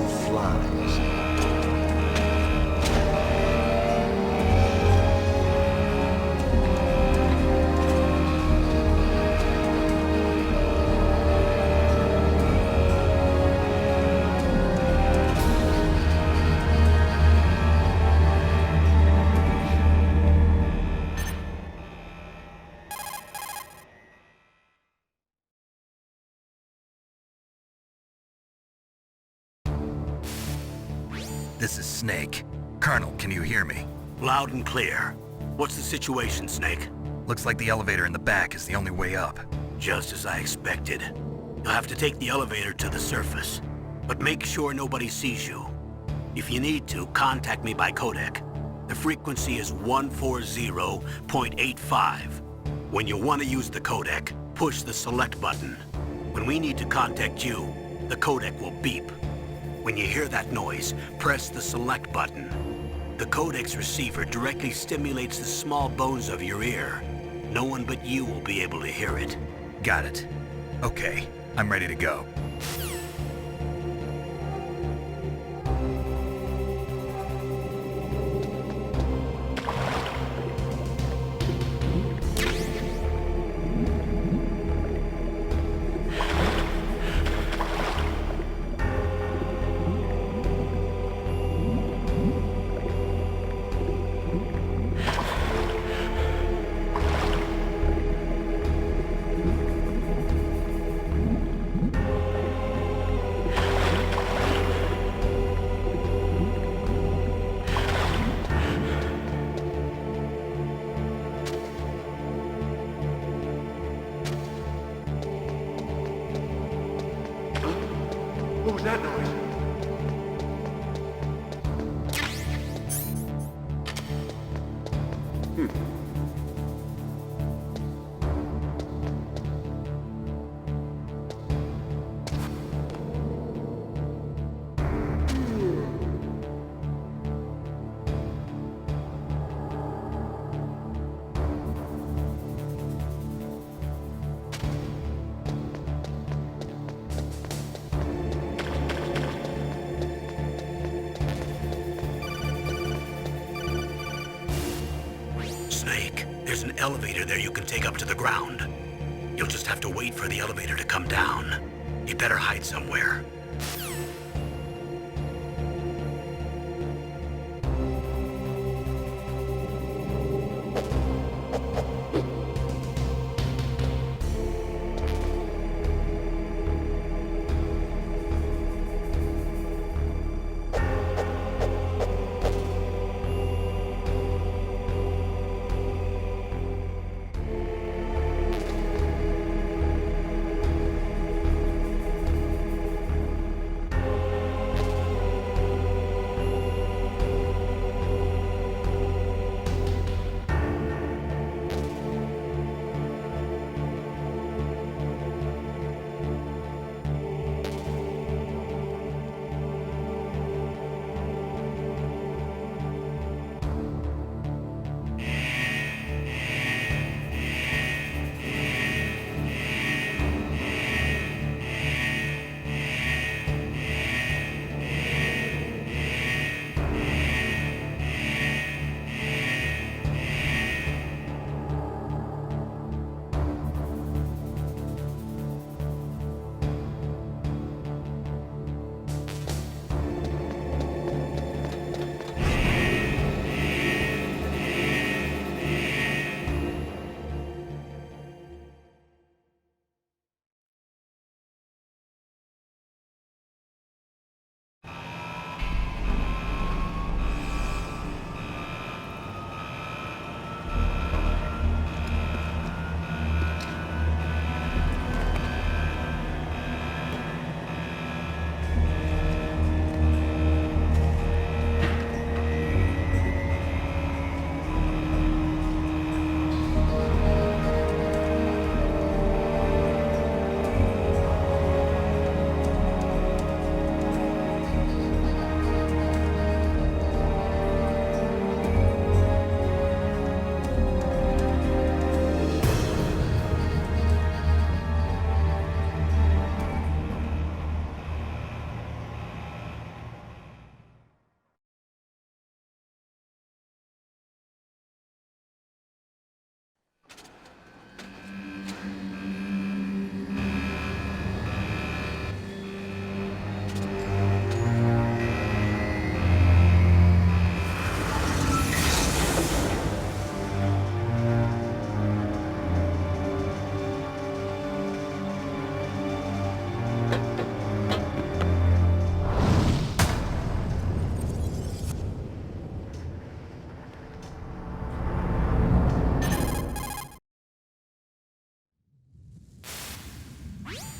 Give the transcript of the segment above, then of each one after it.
flies. This is Snake. Colonel, can you hear me? Loud and clear. What's the situation, Snake? Looks like the elevator in the back is the only way up. Just as I expected. You'll have to take the elevator to the surface. But make sure nobody sees you. If you need to, contact me by codec. The frequency is 140.85. When you want to use the codec, push the select button. When we need to contact you, the codec will beep. When you hear that noise, press the select button. The codec's receiver directly stimulates the small bones of your ear. No one but you will be able to hear it. Got it. Okay, I'm ready to go. What was that noise? Snake, there's an elevator there you can take up to the ground. You'll just have to wait for the elevator to come down. You'd better hide somewhere.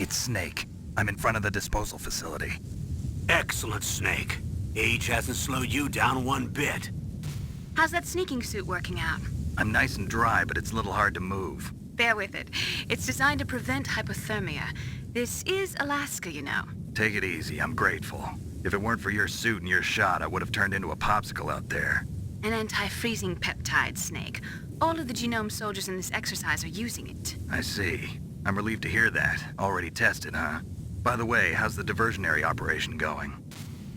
It's Snake. I'm in front of the disposal facility. Excellent, Snake. Age hasn't slowed you down one bit. How's that sneaking suit working out? I'm nice and dry, but it's a little hard to move. Bear with it. It's designed to prevent hypothermia. This is Alaska, you know. Take it easy, I'm grateful. If it weren't for your suit and your shot, I would have turned into a popsicle out there. An anti-freezing peptide, Snake. All of the genome soldiers in this exercise are using it. I see. I'm relieved to hear that. Already tested, huh? By the way, how's the diversionary operation going?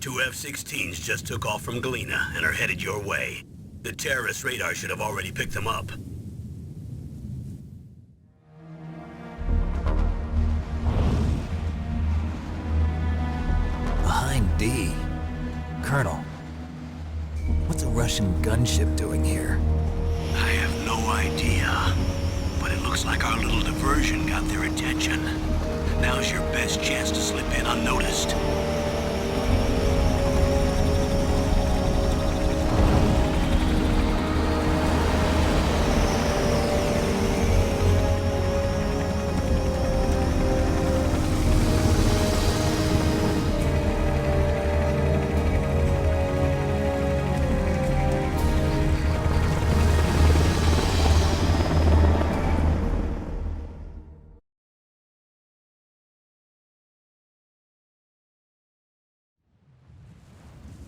2 F-16s just took off from Galena and are headed your way. The terrorist radar should have already picked them up. Behind D. Colonel, what's a Russian gunship doing here? I have no idea, but it looks like our little diversion got their attention. Now's your best chance to slip in unnoticed.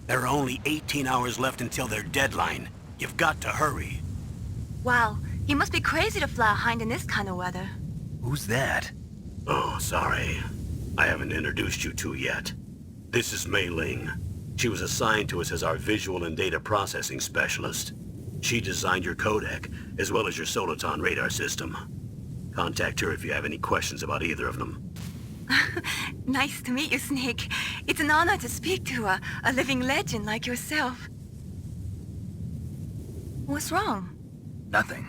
There are only 18 hours left until their deadline. You've got to hurry. Wow, he must be crazy to fly a hind in this kind of weather. Who's that? Oh, sorry. I haven't introduced you to yet. This is Mei Ling. She was assigned to us as our visual and data processing specialist. She designed your codec, as well as your Soliton radar system. Contact her if you have any questions about either of them. Nice to meet you, Snake. It's an honor to speak to a living legend like yourself. What's wrong? Nothing.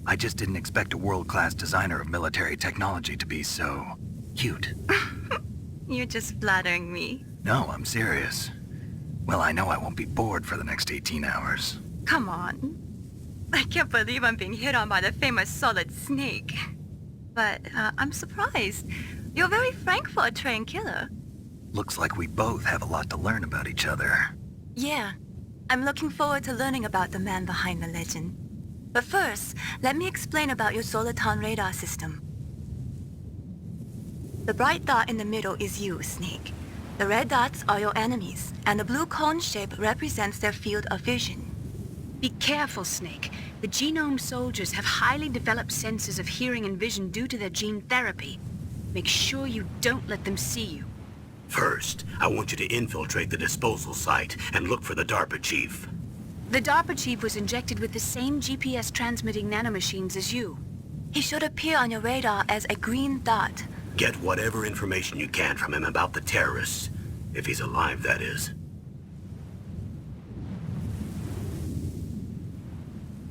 I just didn't expect a world-class designer of military technology to be so cute. You're just flattering me. No, I'm serious. Well, I know I won't be bored for the next 18 hours. Come on. I can't believe I'm being hit on by the famous Solid Snake. But I'm surprised. You're very frank for a trained killer. Looks like we both have a lot to learn about each other. Yeah. I'm looking forward to learning about the man behind the legend. But first, let me explain about your Soliton radar system. The bright dot in the middle is you, Snake. The red dots are your enemies, and the blue cone shape represents their field of vision. Be careful, Snake. The genome soldiers have highly developed senses of hearing and vision due to their gene therapy. Make sure you don't let them see you. First, I want you to infiltrate the disposal site and look for the DARPA chief. The DARPA chief was injected with the same GPS transmitting nanomachines as you. He should appear on your radar as a green dot. Get whatever information you can from him about the terrorists. If he's alive, that is.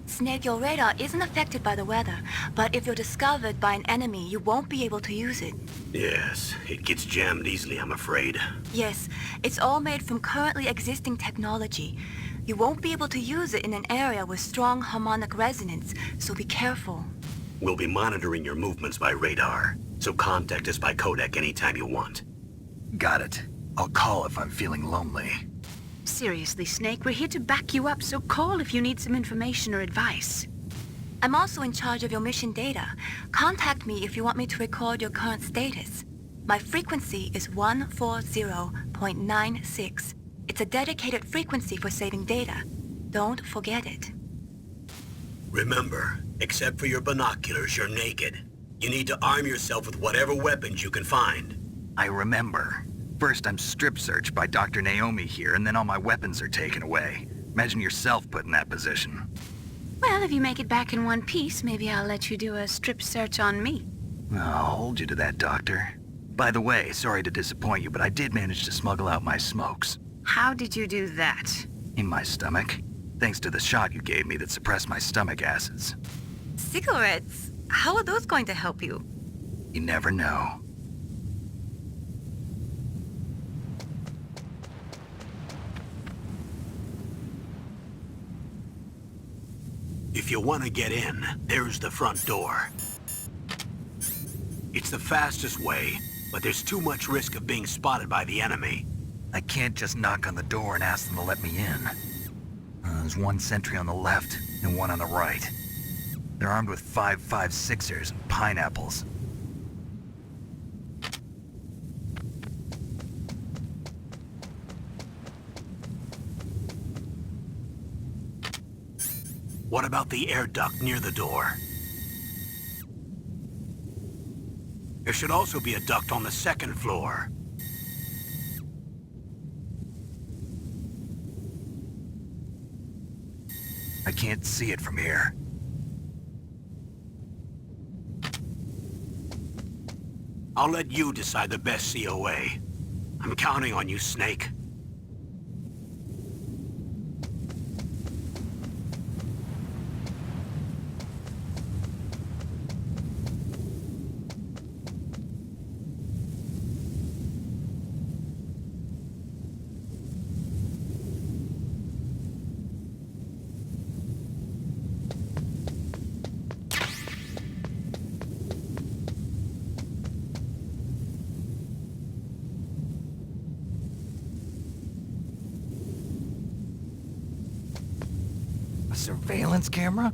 Snake, your radar isn't affected by the weather, but if you're discovered by an enemy, you won't be able to use it. Yes, it gets jammed easily, I'm afraid. Yes, it's all made from currently existing technology. You won't be able to use it in an area with strong harmonic resonance, so be careful. We'll be monitoring your movements by radar, so contact us by codec anytime you want. Got it. I'll call if I'm feeling lonely. Seriously, Snake, we're here to back you up, so call if you need some information or advice. I'm also in charge of your mission data. Contact me if you want me to record your current status. My frequency is 140.96. It's a dedicated frequency for saving data. Don't forget it. Remember, except for your binoculars, you're naked. You need to arm yourself with whatever weapons you can find. I remember. First, I'm strip searched by Dr. Naomi here, and then all my weapons are taken away. Imagine yourself put in that position. Well, if you make it back in one piece, maybe I'll let you do a strip search on me. I'll hold you to that, Doctor. By the way, sorry to disappoint you, but I did manage to smuggle out my smokes. How did you do that? In my stomach. Thanks to the shot you gave me that suppressed my stomach acids. Cigarettes? How are those going to help you? You never know. If you want to get in, there's the front door. It's the fastest way, but there's too much risk of being spotted by the enemy. I can't just knock on the door and ask them to let me in. There's one sentry on the left and one on the right. They're armed with 5.56ers and pineapples. What about the air duct near the door? There should also be a duct on the second floor. I can't see it from here. I'll let you decide the best COA. I'm counting on you, Snake. A surveillance camera?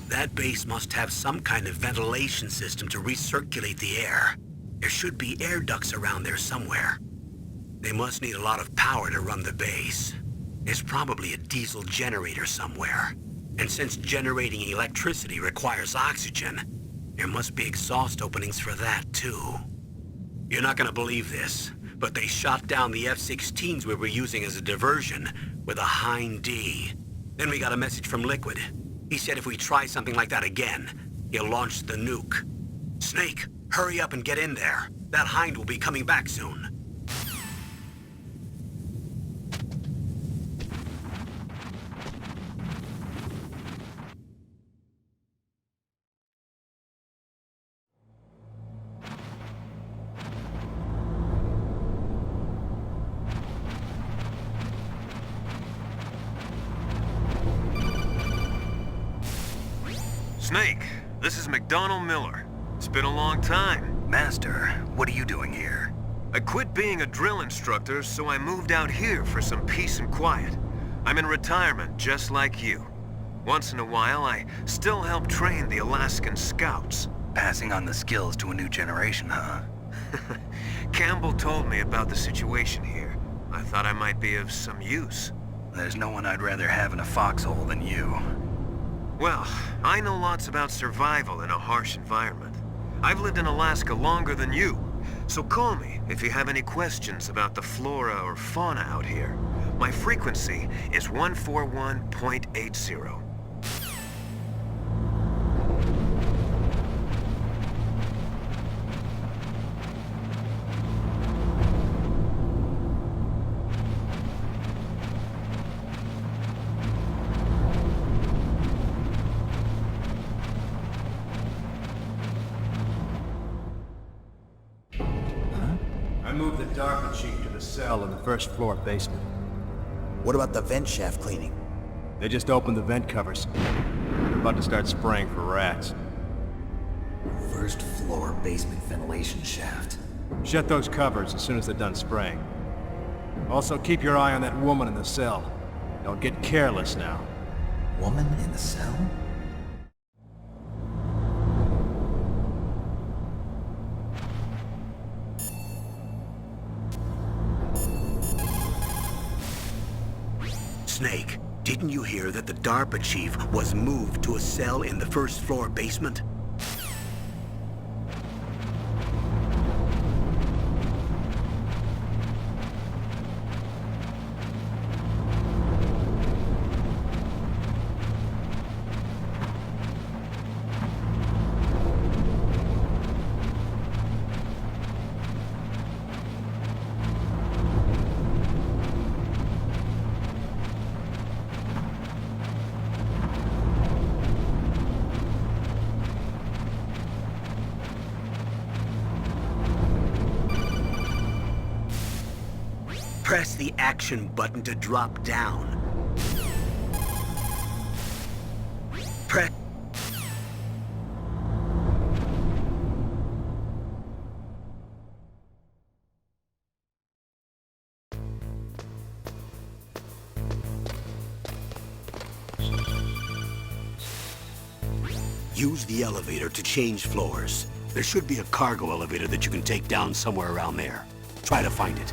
That base must have some kind of ventilation system to recirculate the air. There should be air ducts around there somewhere. They must need a lot of power to run the base. There's probably a diesel generator somewhere. And since generating electricity requires oxygen, there must be exhaust openings for that too. You're not gonna believe this, but they shot down the F-16s we were using as a diversion with a Hind D. Then we got a message from Liquid. He said if we try something like that again, he'll launch the nuke. Snake, hurry up and get in there. That Hind will be coming back soon. Snake, this is McDonald Miller. It's been a long time. Master, what are you doing here? I quit being a drill instructor, so I moved out here for some peace and quiet. I'm in retirement, just like you. Once in a while, I still help train the Alaskan Scouts. Passing on the skills to a new generation, huh? Campbell told me about the situation here. I thought I might be of some use. There's no one I'd rather have in a foxhole than you. Well, I know lots about survival in a harsh environment. I've lived in Alaska longer than you, so call me if you have any questions about the flora or fauna out here. My frequency is 141.80. I moved the DARPA chief to the the cell in the first floor basement. What about the vent shaft cleaning? They just opened the vent covers. They're about to start spraying for rats. First floor basement ventilation shaft. Shut those covers as soon as they're done spraying. Also, keep your eye on that woman in the cell. Don't get careless now. Woman in the cell? Snake, didn't you hear that the DARPA chief was moved to a cell in the first floor basement? Press the action button to drop down. Press... Use the elevator to change floors. There should be a cargo elevator that you can take down somewhere around there. Try to find it.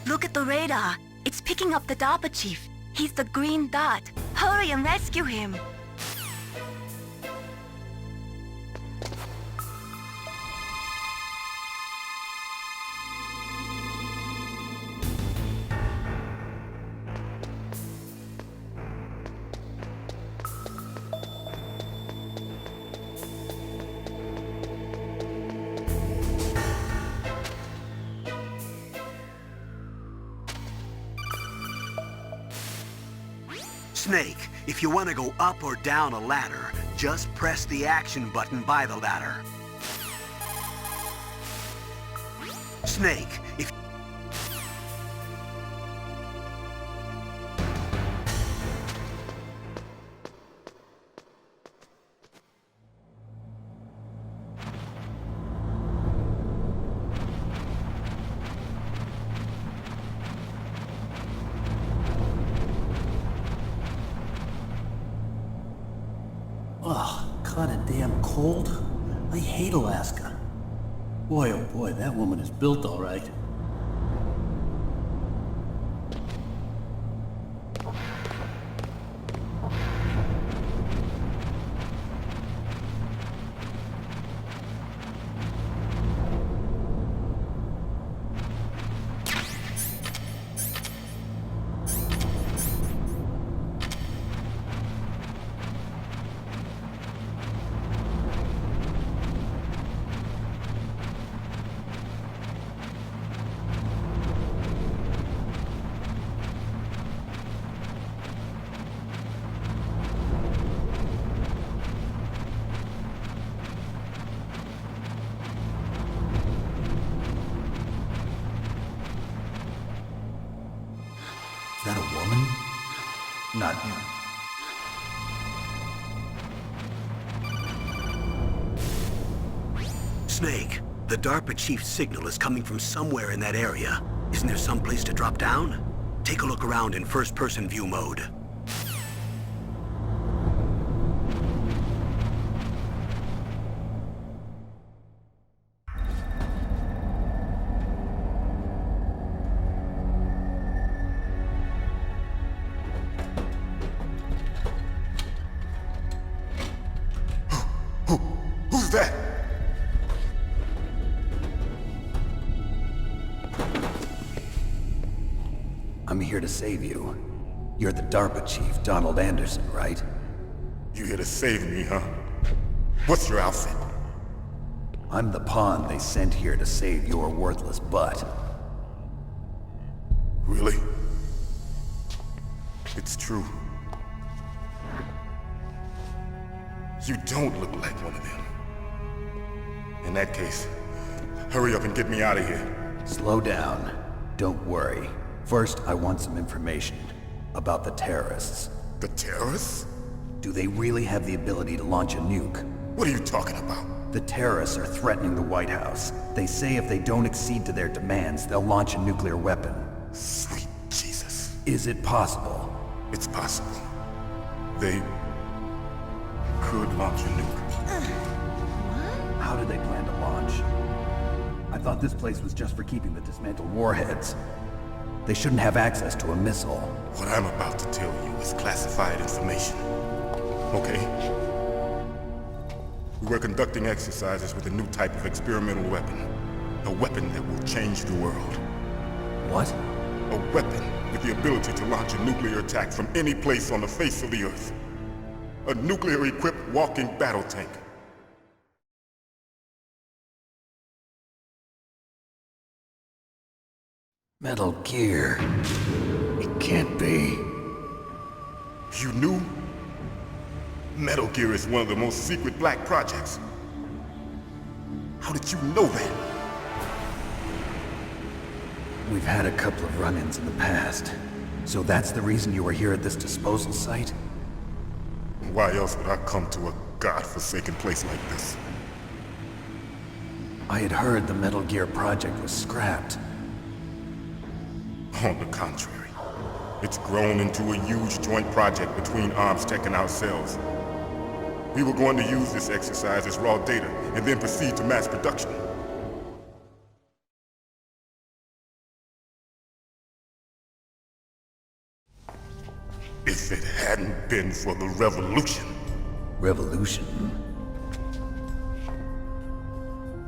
Look at the radar. It's picking up the DARPA chief. He's the green dot. Hurry and rescue him. Snake, if you want to go up or down a ladder, just press the action button by the ladder. Snake, if... Ugh, kinda damn cold. I hate Alaska. Boy, oh boy, that woman is built all right. Is that a woman? Not you. Snake, the DARPA chief's signal is coming from somewhere in that area. Isn't there some place to drop down? Take a look around in first-person view mode. Who's that? I'm here to save you. You're the DARPA chief, Donald Anderson, right? You here to save me, huh? What's your outfit? I'm the pawn they sent here to save your worthless butt. Really? It's true. You don't look like one of them. In that case, hurry up and get me out of here. Slow down. Don't worry. First, I want some information about the terrorists. The terrorists? Do they really have the ability to launch a nuke? What are you talking about? The terrorists are threatening the White House. They say if they don't accede to their demands, they'll launch a nuclear weapon. Sweet Jesus. Is it possible? It's possible. They could launch a nuke. How do they plan to launch? I thought this place was just for keeping the dismantled warheads. They shouldn't have access to a missile. What I'm about to tell you is classified information. Okay? We were conducting exercises with a new type of experimental weapon. A weapon that will change the world. What? A weapon with the ability to launch a nuclear attack from any place on the face of the Earth. A nuclear-equipped walking battle tank. Metal Gear. It can't be. You knew? Metal Gear is one of the most secret black projects. How did you know that? We've had a couple of run-ins in the past. So that's the reason you were here at this disposal site? Why else would I come to a godforsaken place like this? I had heard the Metal Gear project was scrapped. On the contrary, it's grown into a huge joint project between Arms Tech and ourselves. We were going to use this exercise as raw data and then proceed to mass production. If it hadn't been for the revolution. Revolution?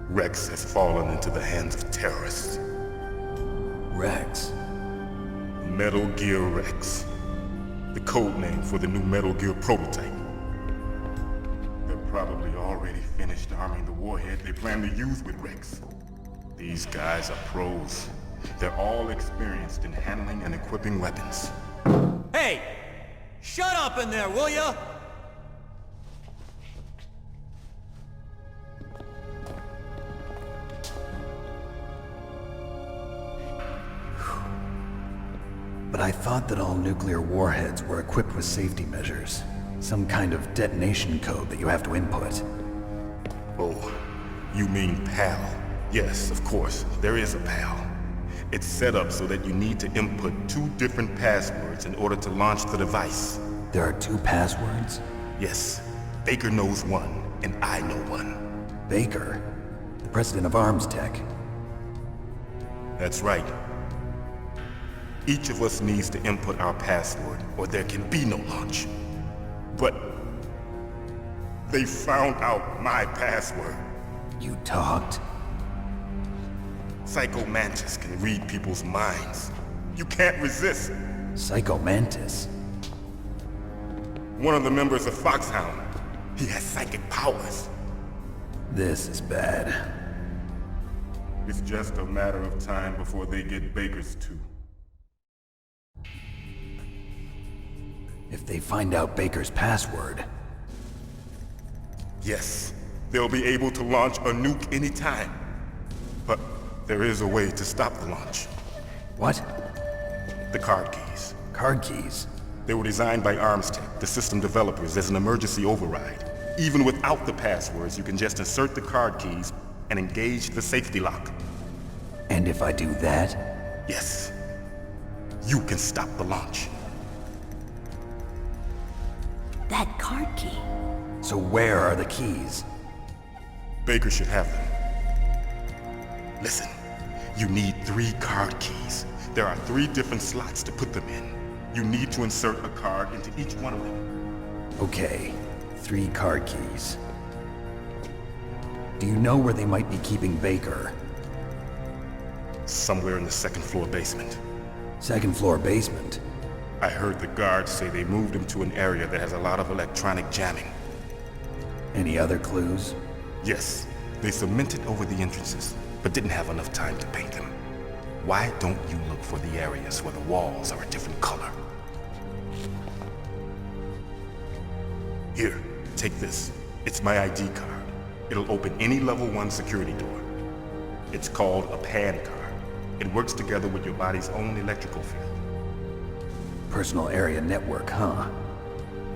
Rex has fallen into the hands of terrorists. Rex? Metal Gear Rex. The code name for the new Metal Gear prototype. They're probably already finished arming the warhead they plan to use with Rex. These guys are pros. They're all experienced in handling and equipping weapons. Hey! Shut up in there, will ya? But I thought that all nuclear warheads were equipped with safety measures. Some kind of detonation code that you have to input. Oh, you mean PAL? Yes, of course, there is a PAL. It's set up so that you need to input 2 different passwords in order to launch the device. There are 2 passwords? Yes, Baker knows one, and I know one. Baker? The president of Arms Tech. That's right. Each of us needs to input our password, or there can be no launch. But they found out my password. You talked? Psycho Mantis can read people's minds. You can't resist. Psycho Mantis? One of the members of Foxhound. He has psychic powers. This is bad. It's just a matter of time before they get Baker's too. If they find out Baker's password... Yes, they'll be able to launch a nuke anytime. But there is a way to stop the launch. What? The card keys. Card keys? They were designed by Arms Tech, the system developers, as an emergency override. Even without the passwords, you can just insert the card keys and engage the safety lock. And if I do that? Yes. You can stop the launch. That card key. So where are the keys? Baker should have them. Listen, you need 3 card keys. There are 3 different slots to put them in. You need to insert a card into each one of them. Okay, 3 card keys. Do you know where they might be keeping Baker? Somewhere in the 2nd floor basement. 2nd floor basement? I heard the guards say they moved him to an area that has a lot of electronic jamming. Any other clues? Yes, they cemented over the entrances, but didn't have enough time to paint them. Why don't you look for the areas where the walls are a different color? Here, take this. It's my ID card. It'll open any level 1 security door. It's called a PAN card. It works together with your body's own electrical field. Personal area network, huh?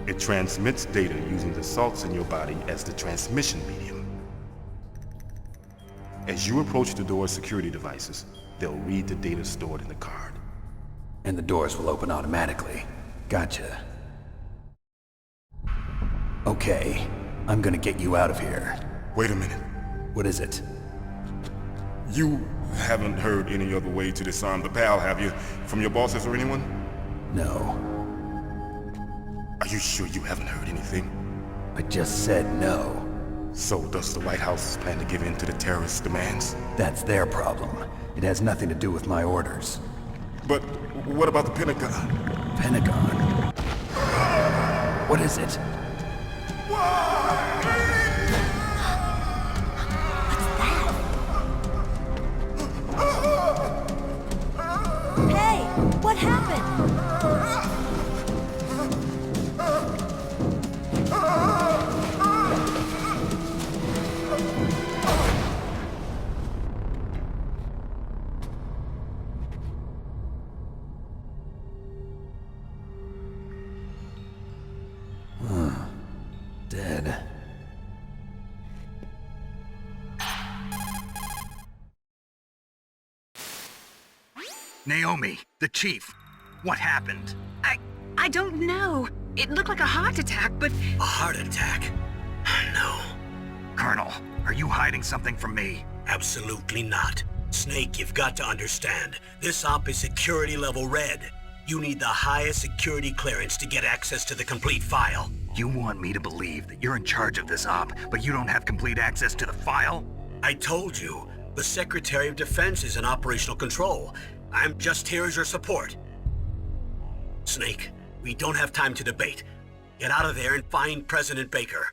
It transmits data using the salts in your body as the transmission medium. As you approach the door's security devices, they'll read the data stored in the card. And the doors will open automatically. Gotcha. Okay, I'm gonna get you out of here. Wait a minute. What is it? You haven't heard any other way to disarm the PAL, have you? From your bosses or anyone? No. Are you sure you haven't heard anything? I just said no. So does the White House plan to give in to the terrorists' demands? That's their problem. It has nothing to do with my orders. But what about the Pentagon? Pentagon? What is it? Hey, what happened? Dead. Naomi, the chief. What happened? I don't know. It looked like a heart attack, but... A heart attack? No. Colonel, are you hiding something from me? Absolutely not. Snake, you've got to understand. This op is security level red. You need the highest security clearance to get access to the complete file. You want me to believe that you're in charge of this op, but you don't have complete access to the file? I told you, the Secretary of Defense is in operational control. I'm just here as your support. Snake, we don't have time to debate. Get out of there and find President Baker.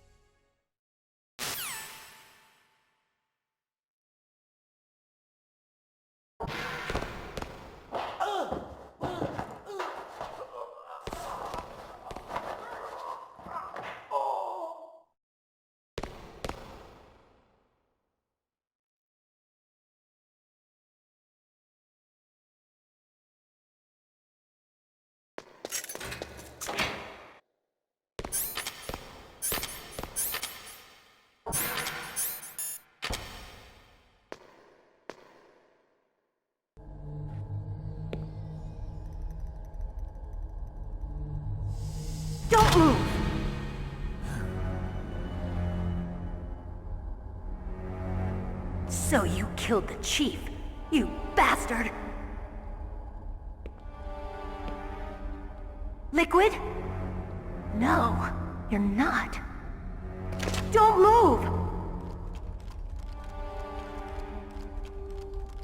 Don't move! killed the chief. You bastard! Liquid? No, you're not. Don't move!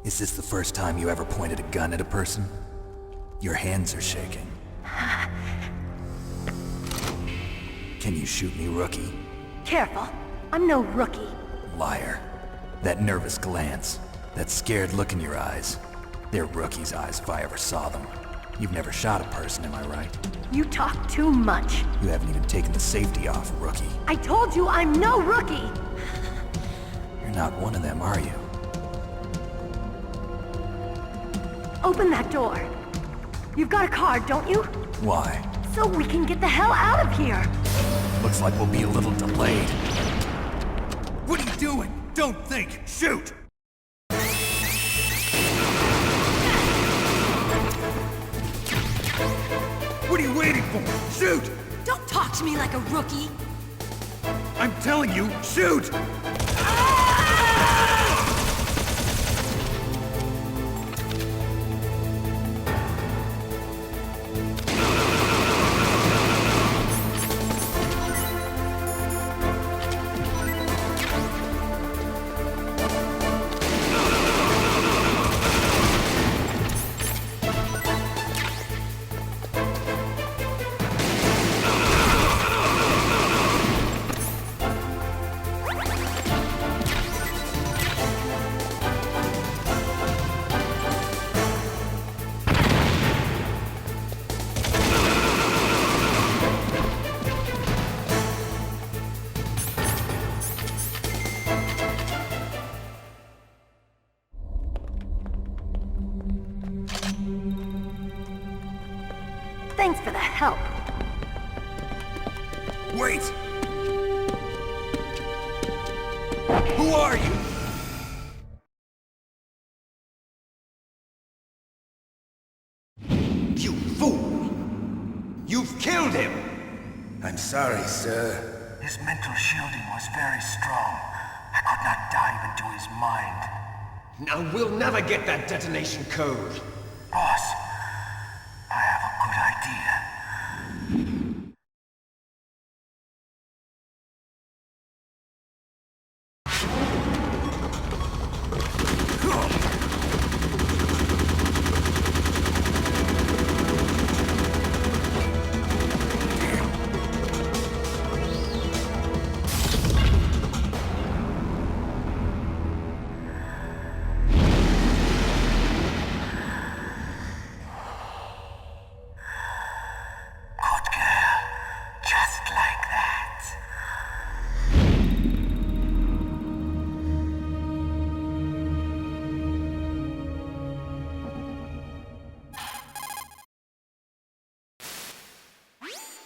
Is this the first time you ever pointed a gun at a person? Your hands are shaking. Can you shoot me, rookie? Careful, I'm no rookie. Liar. That nervous glance, that scared look in your eyes. They're rookie's eyes if I ever saw them. You've never shot a person, am I right? You talk too much. You haven't even taken the safety off, rookie. I told you I'm no rookie! You're not one of them, are you? Open that door. You've got a card, don't you? Why? So we can get the hell out of here! Looks like we'll be a little delayed. What are you doing? Don't think! Shoot! What are you waiting for? Shoot! Don't talk to me like a rookie! I'm telling you, shoot! Thanks for the help. Wait! Who are you? You fool! You've killed him! I'm sorry, sir. His mental shielding was very strong. I could not dive into his mind. Now we'll never get that detonation code. Boss, I have a good idea.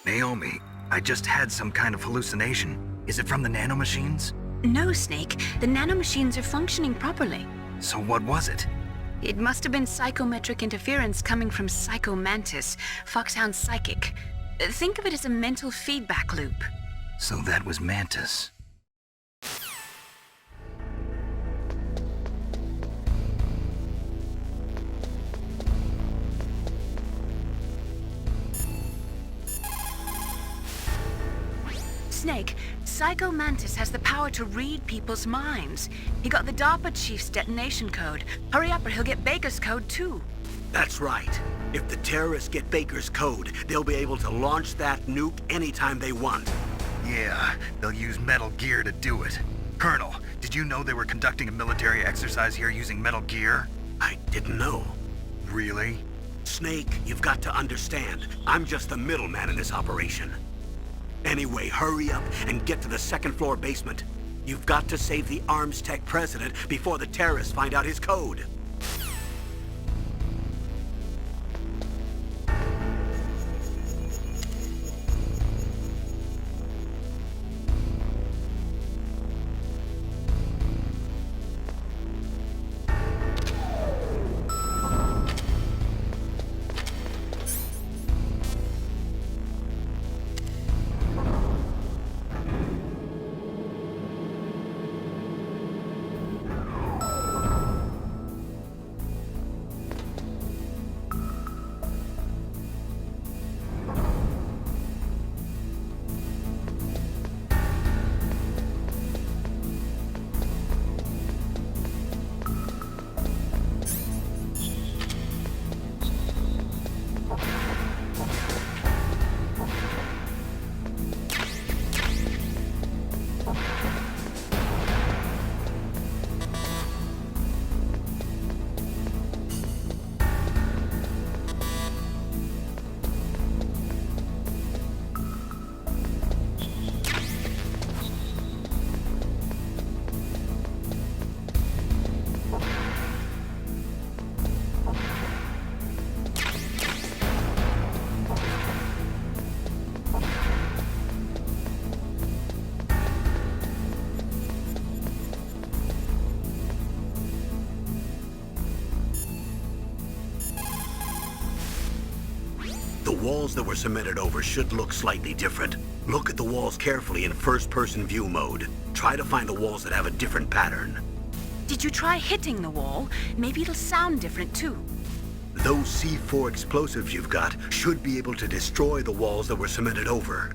Naomi, I just had some kind of hallucination. Is it from the nanomachines? No, Snake. The nanomachines are functioning properly. So what was it? It must have been psychometric interference coming from Psycho Mantis, Foxhound's psychic. Think of it as a mental feedback loop. So that was Mantis. Snake, Psycho Mantis has the power to read people's minds. He got the DARPA chief's detonation code. Hurry up or he'll get Baker's code too. That's right. If the terrorists get Baker's code, they'll be able to launch that nuke anytime they want. Yeah, they'll use Metal Gear to do it. Colonel, did you know they were conducting a military exercise here using Metal Gear? I didn't know. Really? Snake, you've got to understand. I'm just the middleman in this operation. Anyway, hurry up and get to the second floor basement. You've got to save the Arms Tech president before the terrorists find out his code. walls that were cemented over should look slightly different. Look at the walls carefully in first-person view mode. Try to find the walls that have a different pattern. Did you try hitting the wall? Maybe it'll sound different too. Those C4 explosives you've got should be able to destroy the walls that were cemented over.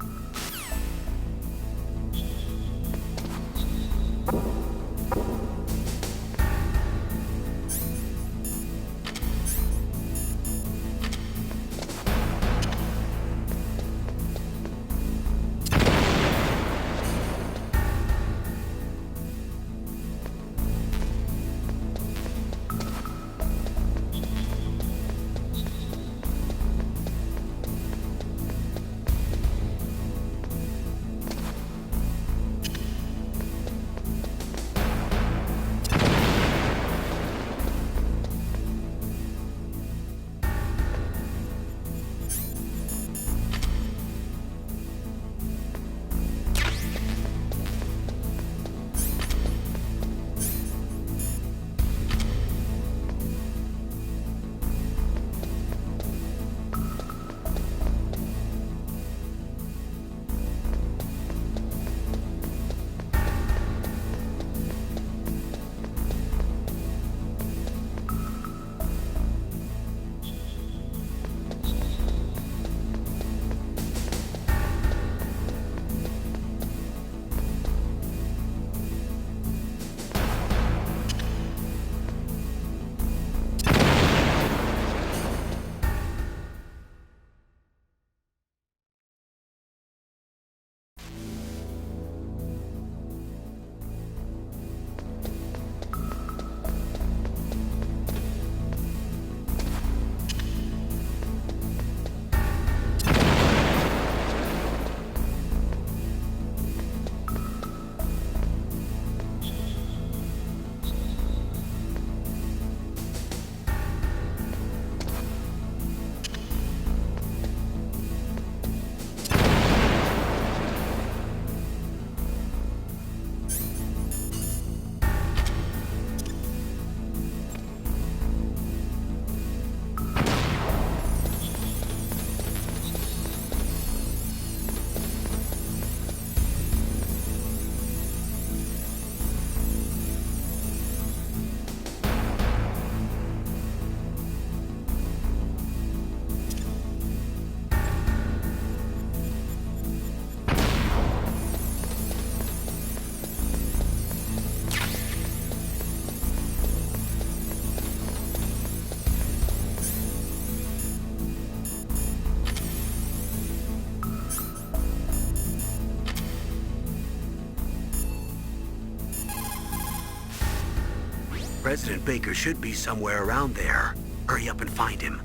President Baker should be somewhere around there. Hurry up and find him.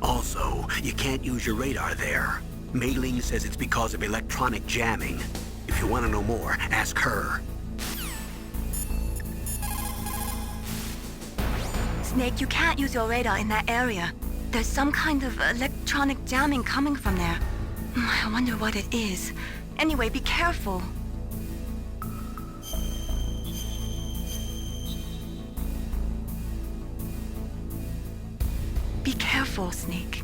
Also, you can't use your radar there. Mei-Ling says it's because of electronic jamming. If you want to know more, ask her. Snake, you can't use your radar in that area. There's some kind of electronic jamming coming from there. I wonder what it is. Anyway, be careful. Be careful, Snake.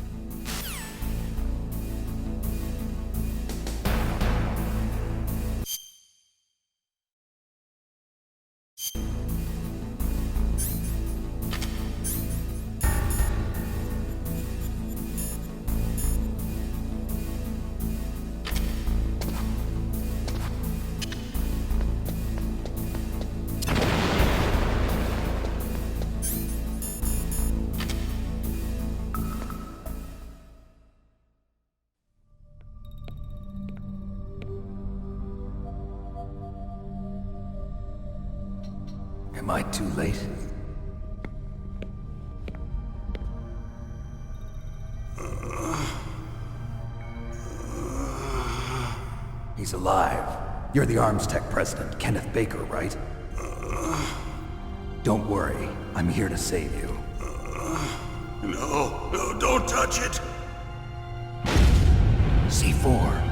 Am I too late? He's alive. You're the Arms Tech president, Kenneth Baker, right? Don't worry. I'm here to save you. No, don't touch it! C4.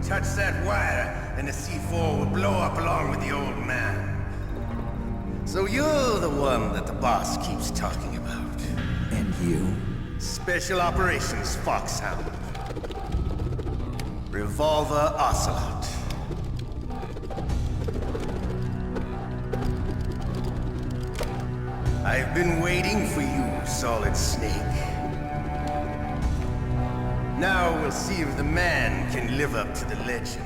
Touch that wire, and the C4 will blow up along with the old man. boss keeps talking about. And you? Special Operations Foxhound. Revolver Ocelot. I've been waiting for you, Solid Snake. Now we'll see if the man can live up to the legend.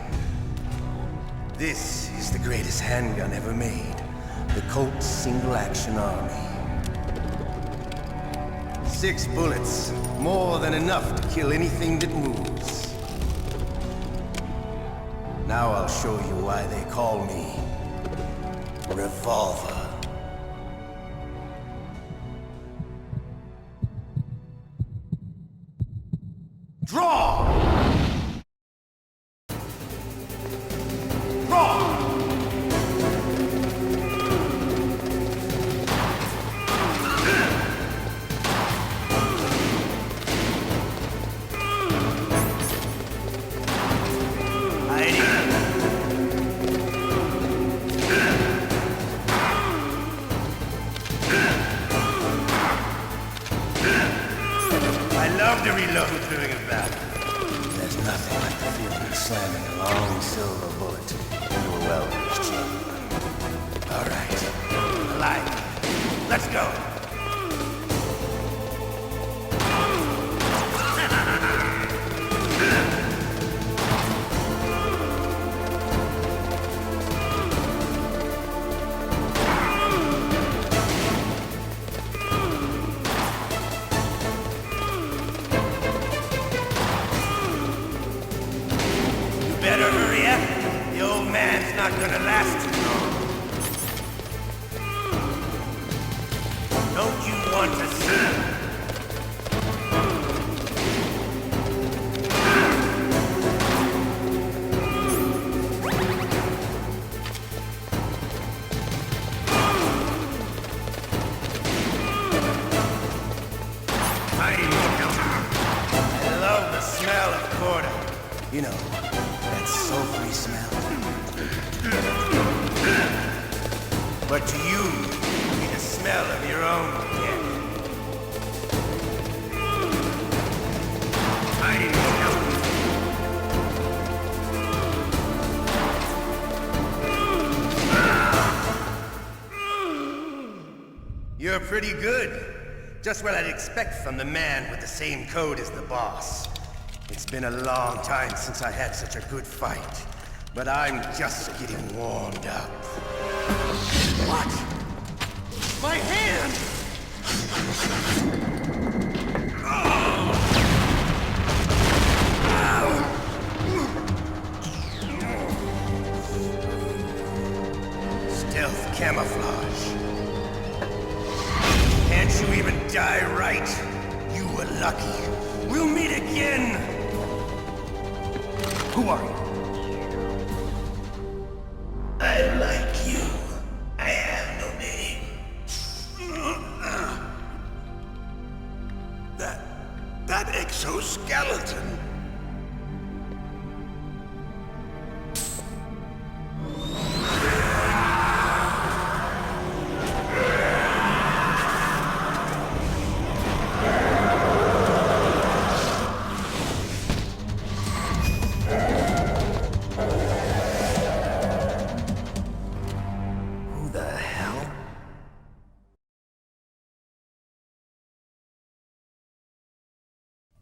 This is the greatest handgun ever made. The Colt's Single Action Army. 6 bullets, more than enough to kill anything that moves. Now I'll show you why they call me Revolver. Draw! Draw! To reload during a battle. There's nothing like the feeling of slamming a long silver bullet into a well-used chamber. All right, alive. Let's go. Better hurry up. The old man's not gonna last too long. Don't you want to see? I love the smell of quarter. You know, that sulfury smell. But to you, it'll be the smell of your own death. You're pretty good. Just what I'd expect from the man with the same code as the boss. It's been a long time since I had such a good fight, but I'm just getting warmed up. What? My hand! Stealth camouflage. Can't you even die right? You were lucky. We'll meet again! Who are you? I like you. I have no name. That exoskeleton.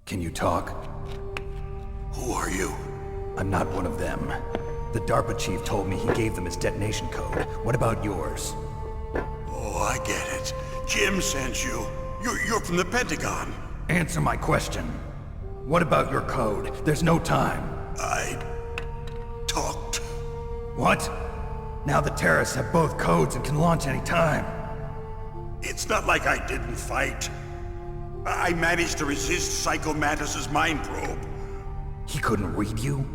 Can you talk? Who are you? I'm not one of them. The DARPA chief told me he gave them his detonation code. What about yours? Oh, I get it. Jim sent you. You're from the Pentagon. Answer my question. What about your code? There's no time. I talked. What? Now the terrorists have both codes and can launch any time. It's not like I didn't fight. I managed to resist Psycho Mantis's mind probe. He couldn't read you?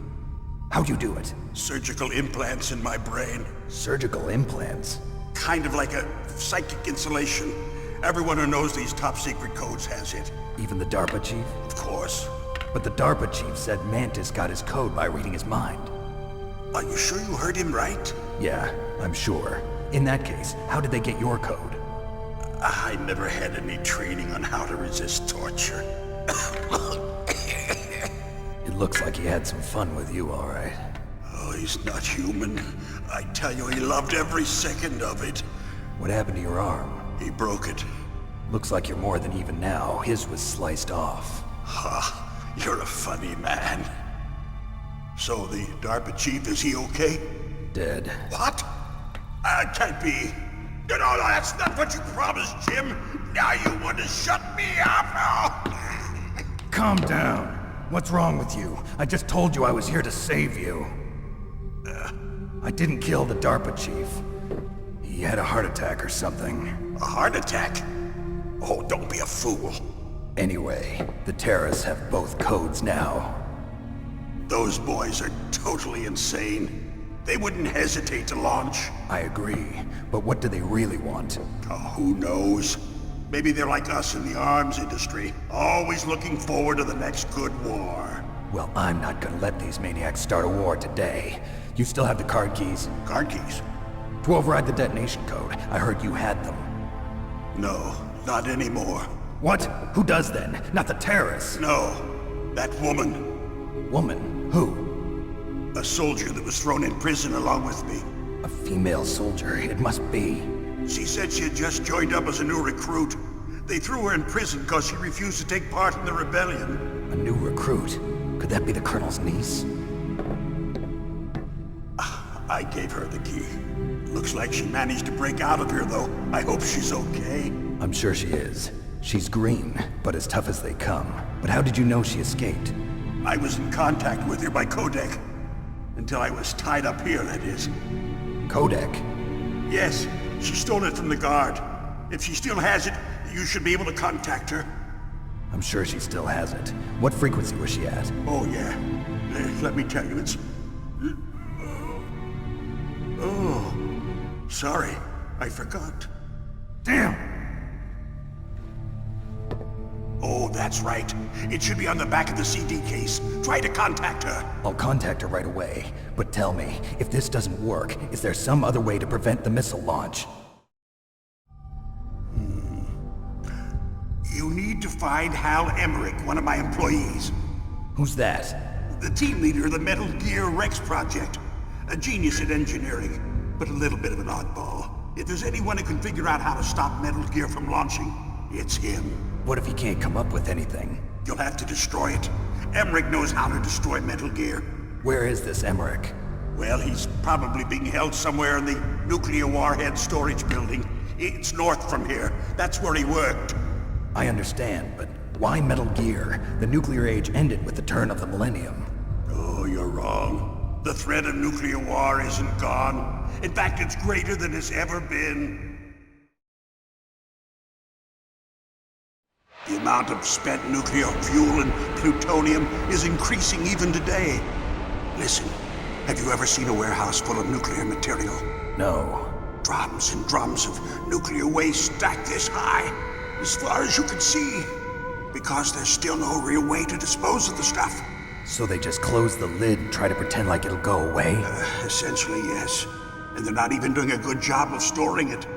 How'd you do it? Surgical implants in my brain. Surgical implants? Kind of like a psychic insulation. Everyone who knows these top secret codes has it. Even the DARPA chief? Of course. But the DARPA chief said Mantis got his code by reading his mind. Are you sure you heard him right? Yeah, I'm sure. In that case, how did they get your code? I never had any training on how to resist torture. It looks like he had some fun with you, all right. Oh, he's not human. I tell you, he loved every second of it. What happened to your arm? He broke it. Looks like you're more than even now. His was sliced off. Ha, you're a funny man. So the DARPA chief, is he okay? Dead. What? Can't be. No, that's not what you promised, Jim. Now you want to shut me up? Calm down. What's wrong with you? I just told you I was here to save you. I didn't kill the DARPA chief. He had a heart attack or something. A heart attack? Oh, don't be a fool. Anyway, the terrorists have both codes now. Those boys are totally insane. They wouldn't hesitate to launch. I agree, but what do they really want? Oh, who knows? Maybe they're like us in the arms industry, always looking forward to the next good war. Well, I'm not gonna let these maniacs start a war today. You still have the card keys? Card keys? To override the detonation code. I heard you had them. No, not anymore. What? Who does then? Not the terrorists? No, that woman. Woman? Who? A soldier that was thrown in prison along with me. A female soldier, it must be. She said she had just joined up as a new recruit. They threw her in prison because she refused to take part in the rebellion. A new recruit? Could that be the Colonel's niece? I gave her the key. Looks like she managed to break out of here, though. I hope she's okay. I'm sure she is. She's green, but as tough as they come. But how did you know she escaped? I was in contact with her by codec. Until I was tied up here, that is. Codec? Yes, she stole it from the guard. If she still has it, you should be able to contact her. I'm sure she still has it. What frequency was she at? Oh, yeah. Let me tell you, it's... Oh, sorry. I forgot. Damn! Oh, that's right. It should be on the back of the CD case. Try to contact her. I'll contact her right away. But tell me, if this doesn't work, is there some other way to prevent the missile launch? You need to find Hal Emmerich, one of my employees. Who's that? The team leader of the Metal Gear Rex project. A genius at engineering, but a little bit of an oddball. If there's anyone who can figure out how to stop Metal Gear from launching, it's him. What if he can't come up with anything? You'll have to destroy it. Emmerich knows how to destroy Metal Gear. Where is this Emmerich? Well, he's probably being held somewhere in the nuclear warhead storage building. It's north from here. That's where he worked. I understand, but why Metal Gear? The nuclear age ended with the turn of the millennium. Oh, you're wrong. The threat of nuclear war isn't gone. In fact, it's greater than it's ever been. The amount of spent nuclear fuel and plutonium is increasing even today. Listen, have you ever seen a warehouse full of nuclear material? No. Drums and drums of nuclear waste stacked this high, as far as you can see, because there's still no real way to dispose of the stuff. So they just close the lid and try to pretend like it'll go away? Essentially, yes. And they're not even doing a good job of storing it.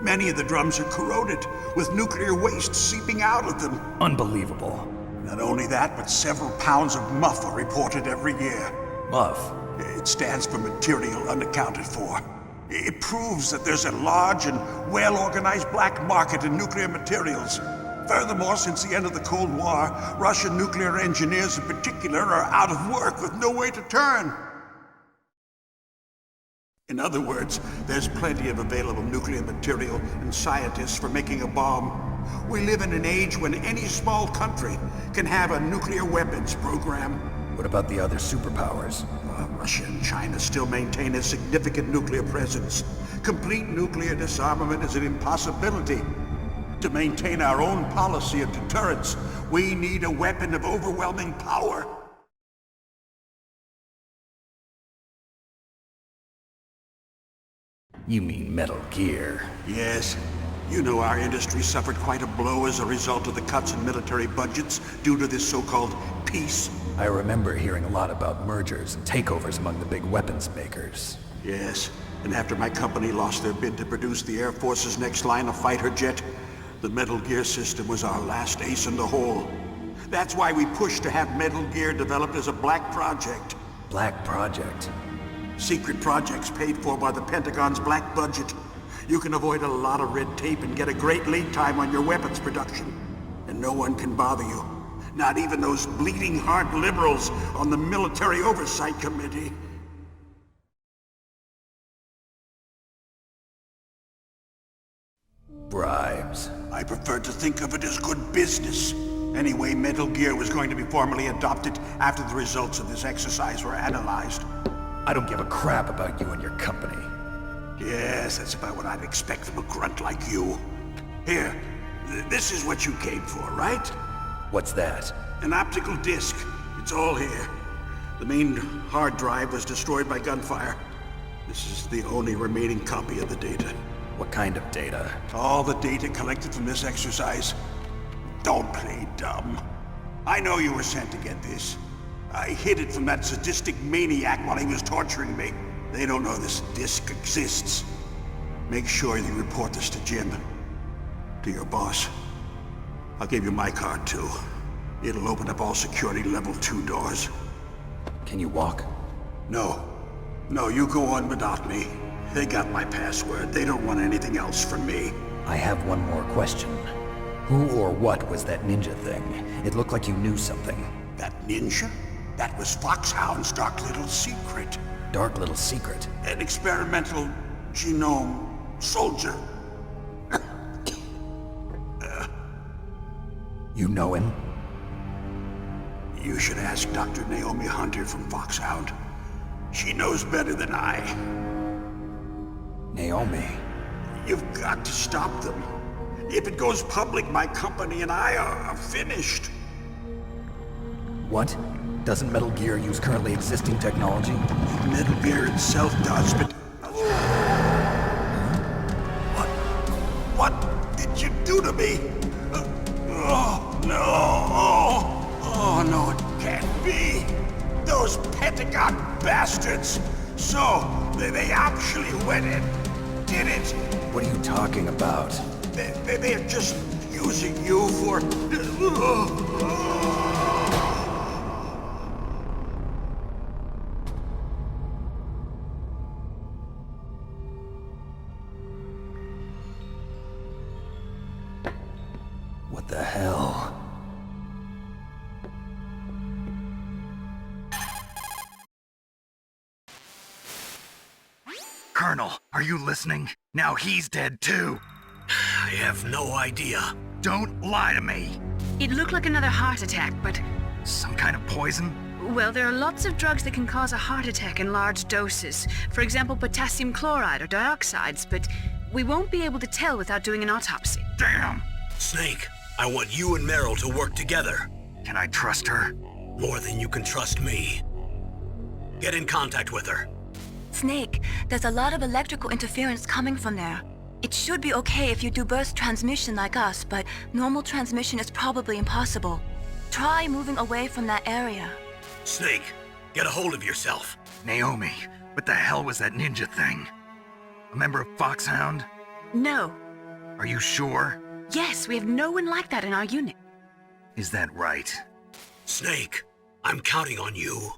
Many of the drums are corroded, with nuclear waste seeping out of them. Unbelievable. Not only that, but several pounds of MUF are reported every year. MUF? It stands for material unaccounted for. It proves that there's a large and well-organized black market in nuclear materials. Furthermore, since the end of the Cold War, Russian nuclear engineers in particular are out of work with no way to turn. In other words, there's plenty of available nuclear material and scientists for making a bomb. We live in an age when any small country can have a nuclear weapons program. What about the other superpowers? Russia and China still maintain a significant nuclear presence. Complete nuclear disarmament is an impossibility. To maintain our own policy of deterrence, we need a weapon of overwhelming power. You mean Metal Gear? Yes. You know our industry suffered quite a blow as a result of the cuts in military budgets due to this so-called peace. I remember hearing a lot about mergers and takeovers among the big weapons makers. Yes, and after my company lost their bid to produce the Air Force's next line of fighter jet, The Metal Gear system was our last ace in the hole. That's why we pushed to have Metal Gear developed as a black project. Black project? Secret projects paid for by the Pentagon's black budget. You can avoid a lot of red tape and get a great lead time on your weapons production. And no one can bother you. Not even those bleeding heart liberals on the Military Oversight Committee. Bribes. I prefer to think of it as good business. Anyway, Metal Gear was going to be formally adopted after the results of this exercise were analyzed. I don't give a crap about you and your company. Yes, that's about what I'd expect from a grunt like you. Here, this is what you came for, right? What's that? An optical disc. It's all here. The main hard drive was destroyed by gunfire. This is the only remaining copy of the data. What kind of data? All the data collected from this exercise. Don't play dumb. I know you were sent to get this. I hid it from that sadistic maniac while he was torturing me. They don't know this disc exists. Make sure you report this to Jim. To your boss. I'll give you my card too. It'll open up all security level 2 doors. Can you walk? No. No, you go on without me. They got my password. They don't want anything else from me. I have one more question. Who or what was that ninja thing? It looked like you knew something. That ninja? That was Foxhound's dark little secret. Dark little secret? An experimental genome soldier. You know him? You should ask Dr. Naomi Hunter from Foxhound. She knows better than I. Naomi? You've got to stop them. If it goes public, my company and I are finished. What? Doesn't Metal Gear use currently existing technology? Metal Gear itself does, but... What did you do to me? Oh, no! Oh, no, it can't be! Those Pentagon bastards! So, they actually went and did it! What are you talking about? They're just using you for... What the hell? Colonel, are you listening? Now he's dead too. I have no idea. Don't lie to me. It looked like another heart attack, but... Some kind of poison? Well, there are lots of drugs that can cause a heart attack in large doses. For example, potassium chloride or dioxides, but we won't be able to tell without doing an autopsy. Damn! Snake, I want you and Meryl to work together. Can I trust her? More than you can trust me. Get in contact with her. Snake, there's a lot of electrical interference coming from there. It should be okay if you do burst transmission like us, but normal transmission is probably impossible. Try moving away from that area. Snake, get a hold of yourself. Naomi, what the hell was that ninja thing? A member of Foxhound? No. Are you sure? Yes, we have no one like that in our unit. Is that right? Snake, I'm counting on you.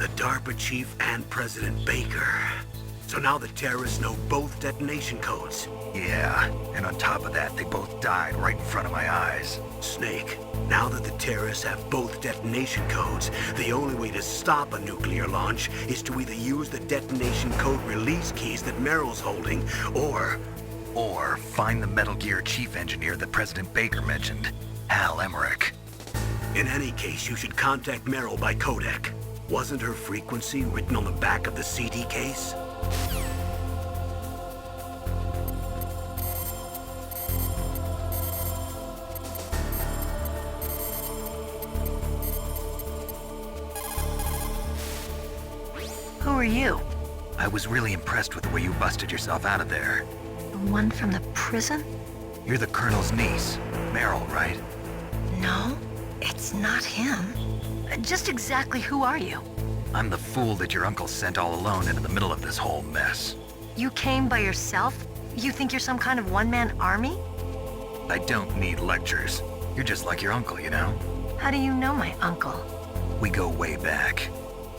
The DARPA chief and President Baker. So now the terrorists know both detonation codes. Yeah, and on top of that, they both died right in front of my eyes. Snake, now that the terrorists have both detonation codes, the only way to stop a nuclear launch is to either use the detonation code release keys that Meryl's holding, or find the Metal Gear chief engineer that President Baker mentioned, Hal Emmerich. In any case, you should contact Meryl by codec. Wasn't her frequency written on the back of the CD case? Who are you? I was really impressed with the way you busted yourself out of there. The one from the prison? You're the Colonel's niece, Meryl, right? No, it's not him. Just exactly who are you? I'm the fool that your uncle sent all alone into the middle of this whole mess. You came by yourself? You think you're some kind of one-man army? I don't need lectures. You're just like your uncle, you know? How do you know my uncle? We go way back.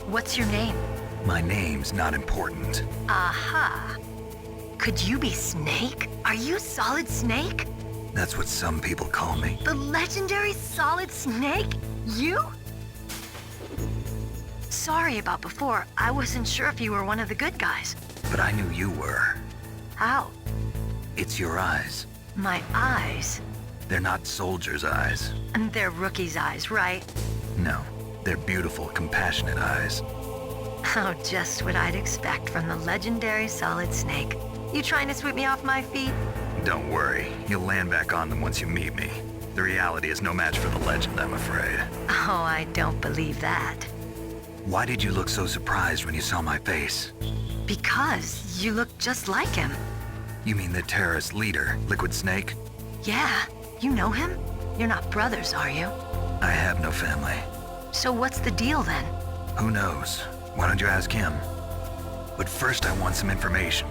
What's your name? My name's not important. Aha. Could you be Snake? Are you Solid Snake? That's what some people call me. The legendary Solid Snake? You? Sorry about before. I wasn't sure if you were one of the good guys. But I knew you were. How? It's your eyes. My eyes? They're not soldiers' eyes. And they're rookies' eyes, right? No, they're beautiful, compassionate eyes. Oh, just what I'd expect from the legendary Solid Snake. You trying to sweep me off my feet? Don't worry, you'll land back on them once you meet me. The reality is no match for the legend, I'm afraid. Oh, I don't believe that. Why did you look so surprised when you saw my face? Because you look just like him. You mean the terrorist leader, Liquid Snake? Yeah, you know him? You're not brothers, are you? I have no family. So what's the deal then? Who knows? Why don't you ask him? But first I want some information.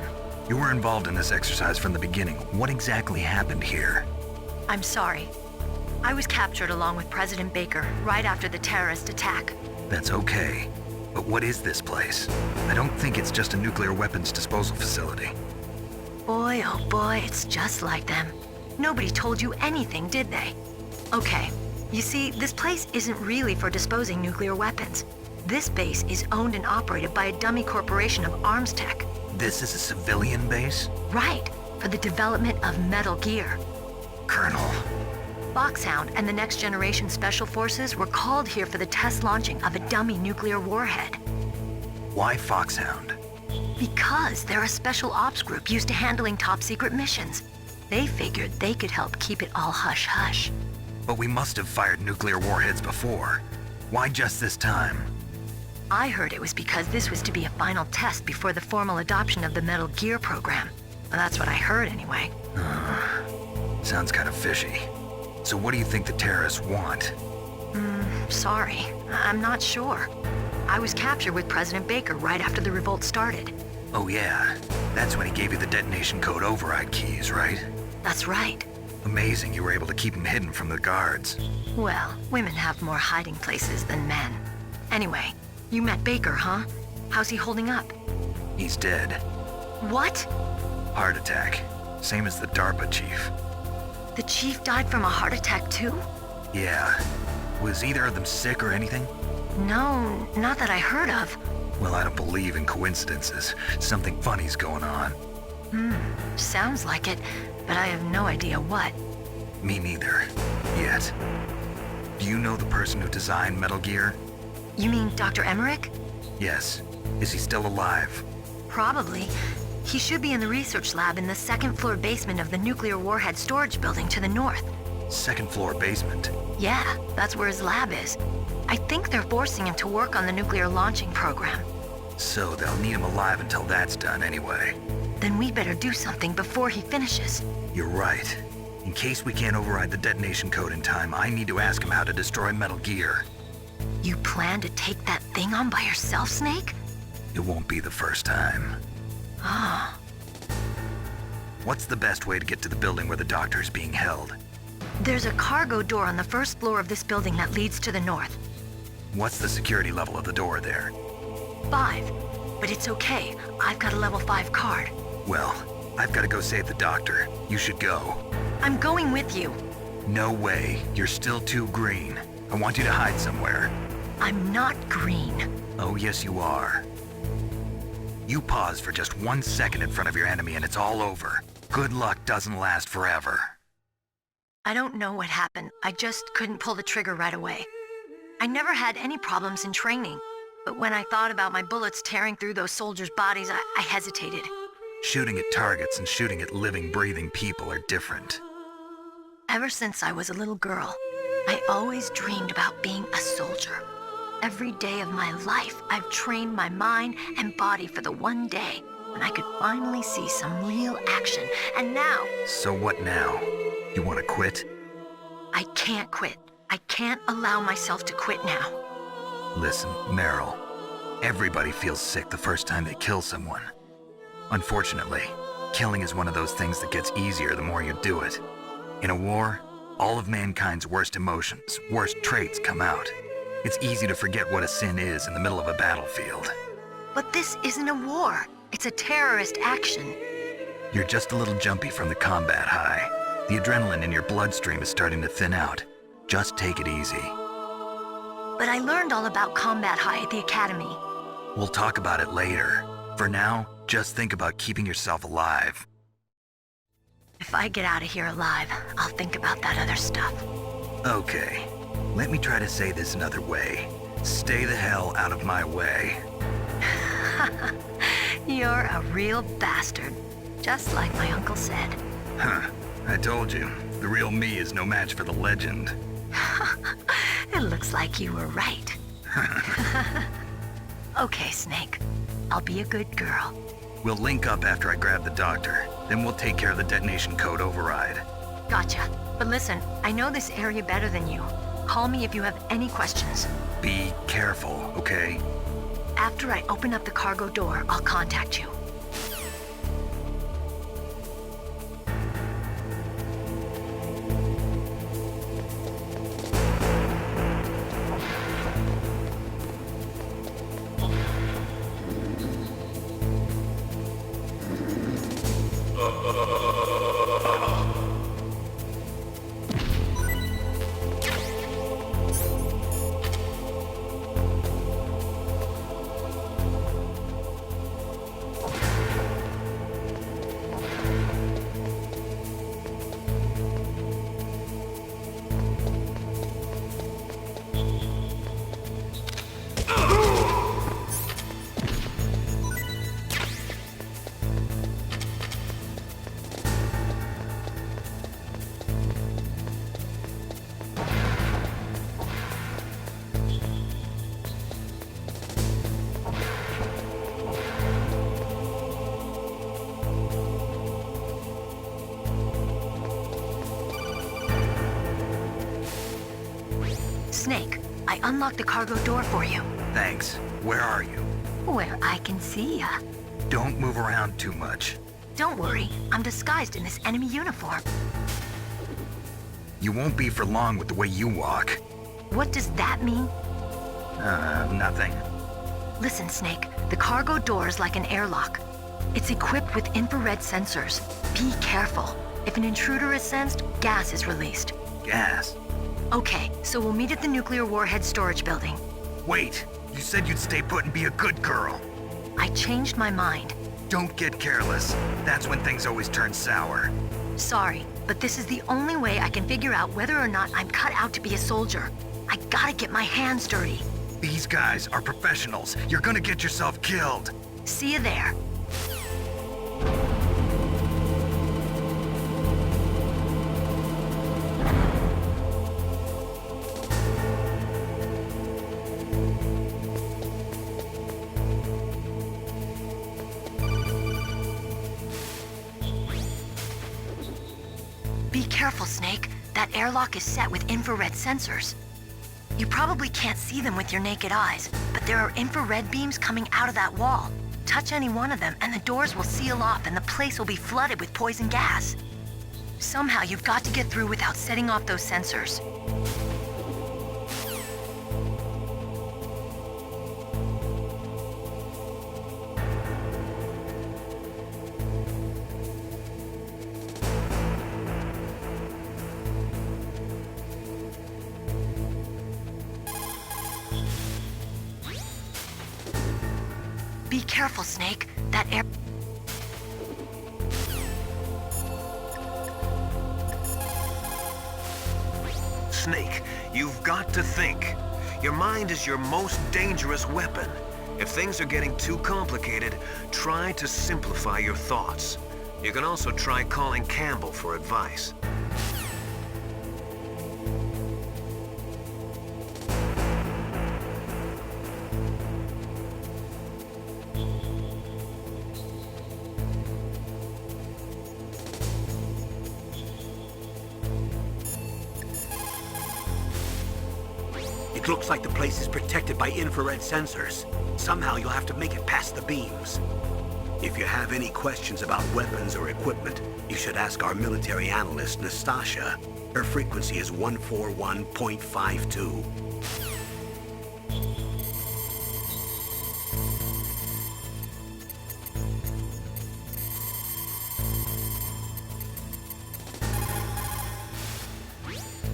You were involved in this exercise from the beginning. What exactly happened here? I'm sorry. I was captured along with President Baker right after the terrorist attack. That's okay. But what is this place? I don't think it's just a nuclear weapons disposal facility. Boy, oh boy, it's just like them. Nobody told you anything, did they? Okay, you see, this place isn't really for disposing nuclear weapons. This base is owned and operated by a dummy corporation of arms tech. This is a civilian base? Right, for the development of Metal Gear. Colonel. Foxhound and the Next Generation Special Forces were called here for the test launching of a dummy nuclear warhead. Why Foxhound? Because they're a special ops group used to handling top-secret missions. They figured they could help keep it all hush-hush. But we must have fired nuclear warheads before. Why just this time? I heard it was because this was to be a final test before the formal adoption of the Metal Gear program. Well, that's what I heard anyway. Sounds kind of fishy. So what do you think the terrorists want? Sorry. I'm not sure. I was captured with President Baker right after the revolt started. Oh yeah, that's when he gave you the detonation code override keys, right? That's right. Amazing you were able to keep him hidden from the guards. Well, women have more hiding places than men. Anyway, you met Baker, huh? How's he holding up? He's dead. What? Heart attack. Same as the DARPA chief. The chief died from a heart attack too? Yeah. Was either of them sick or anything? No, not that I heard of. Well, I don't believe in coincidences. Something funny's going on. Sounds like it, but I have no idea what. Me neither. Yet. Do you know the person who designed Metal Gear? You mean Dr. Emmerich? Yes. Is he still alive? Probably. He should be in the research lab in the second-floor basement of the nuclear warhead storage building to the north. Second floor basement? Yeah, that's where his lab is. I think they're forcing him to work on the nuclear launching program. So they'll need him alive until that's done anyway. Then we better do something before he finishes. You're right. In case we can't override the detonation code in time, I need to ask him how to destroy Metal Gear. You plan to take that thing on by yourself, Snake? It won't be the first time. Ah. What's the best way to get to the building where the doctor's being held? There's a cargo door on the first floor of this building that leads to the north. What's the security level of the door there? 5. But it's okay. I've got a level 5 card. Well, I've got to go save the doctor. You should go. I'm going with you. No way. You're still too green. I want you to hide somewhere. I'm not green. Oh, yes, you are. You pause for just 1 second in front of your enemy and it's all over. Good luck doesn't last forever. I don't know what happened. I just couldn't pull the trigger right away. I never had any problems in training. But when I thought about my bullets tearing through those soldiers' bodies, I hesitated. Shooting at targets and shooting at living, breathing people are different. Ever since I was a little girl, I always dreamed about being a soldier. Every day of my life, I've trained my mind and body for the one day when I could finally see some real action. And now... So what now? You want to quit? I can't quit. I can't allow myself to quit now. Listen, Meryl, everybody feels sick the first time they kill someone. Unfortunately, killing is one of those things that gets easier the more you do it. In a war, all of mankind's worst emotions, worst traits come out. It's easy to forget what a sin is in the middle of a battlefield. But this isn't a war. It's a terrorist action. You're just a little jumpy from the combat high. The adrenaline in your bloodstream is starting to thin out. Just take it easy. But I learned all about combat high at the academy. We'll talk about it later. For now, just think about keeping yourself alive. If I get out of here alive, I'll think about that other stuff. Okay, let me try to say this another way. Stay the hell out of my way. You're a real bastard, just like my uncle said. Huh, I told you, the real me is no match for the legend. It looks like you were right. Okay, Snake. I'll be a good girl. We'll link up after I grab the doctor. Then we'll take care of the detonation code override. Gotcha. But listen, I know this area better than you. Call me if you have any questions. Be careful, okay? After I open up the cargo door, I'll contact you. Snake, I unlocked the cargo door for you. Thanks. Where are you? Where I can see ya. Don't move around too much. Don't worry, I'm disguised in this enemy uniform. You won't be for long with the way you walk. What does that mean? Nothing. Listen, Snake, the cargo door is like an airlock. It's equipped with infrared sensors. Be careful. If an intruder is sensed, gas is released. Gas? Okay, so we'll meet at the nuclear warhead storage building. Wait, you said you'd stay put and be a good girl. I changed my mind. Don't get careless. That's when things always turn sour. Sorry, but this is the only way I can figure out whether or not I'm cut out to be a soldier. I gotta get my hands dirty. These guys are professionals. You're gonna get yourself killed. See you there. Be careful, Snake. That airlock is set with infrared sensors. You probably can't see them with your naked eyes, but there are infrared beams coming out of that wall. Touch any one of them and the doors will seal off and the place will be flooded with poison gas. Somehow you've got to get through without setting off those sensors. Be careful, Snake. That air... Snake, you've got to think. Your mind is your most dangerous weapon. If things are getting too complicated, try to simplify your thoughts. You can also try calling Campbell for advice. It looks like the place is protected by infrared sensors. Somehow you'll have to make it past the beams. If you have any questions about weapons or equipment, you should ask our military analyst, Nastasha. Her frequency is 141.52.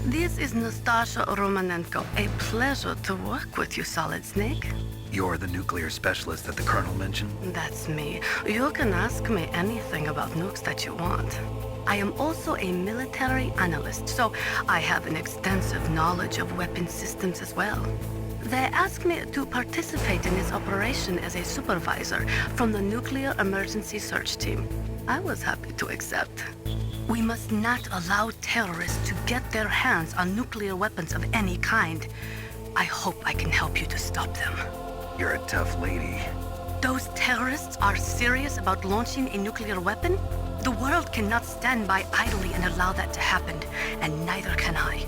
This is Nastasha Romanenko. A pleasure to work with you, Solid Snake. You're the nuclear specialist that the Colonel mentioned? That's me. You can ask me anything about nukes that you want. I am also a military analyst, so I have an extensive knowledge of weapon systems as well. They asked me to participate in this operation as a supervisor from the Nuclear Emergency Search Team. I was happy to accept. We must not allow terrorists to get their hands on nuclear weapons of any kind. I hope I can help you to stop them. You're a tough lady. Those terrorists are serious about launching a nuclear weapon? The world cannot stand by idly and allow that to happen, and neither can I.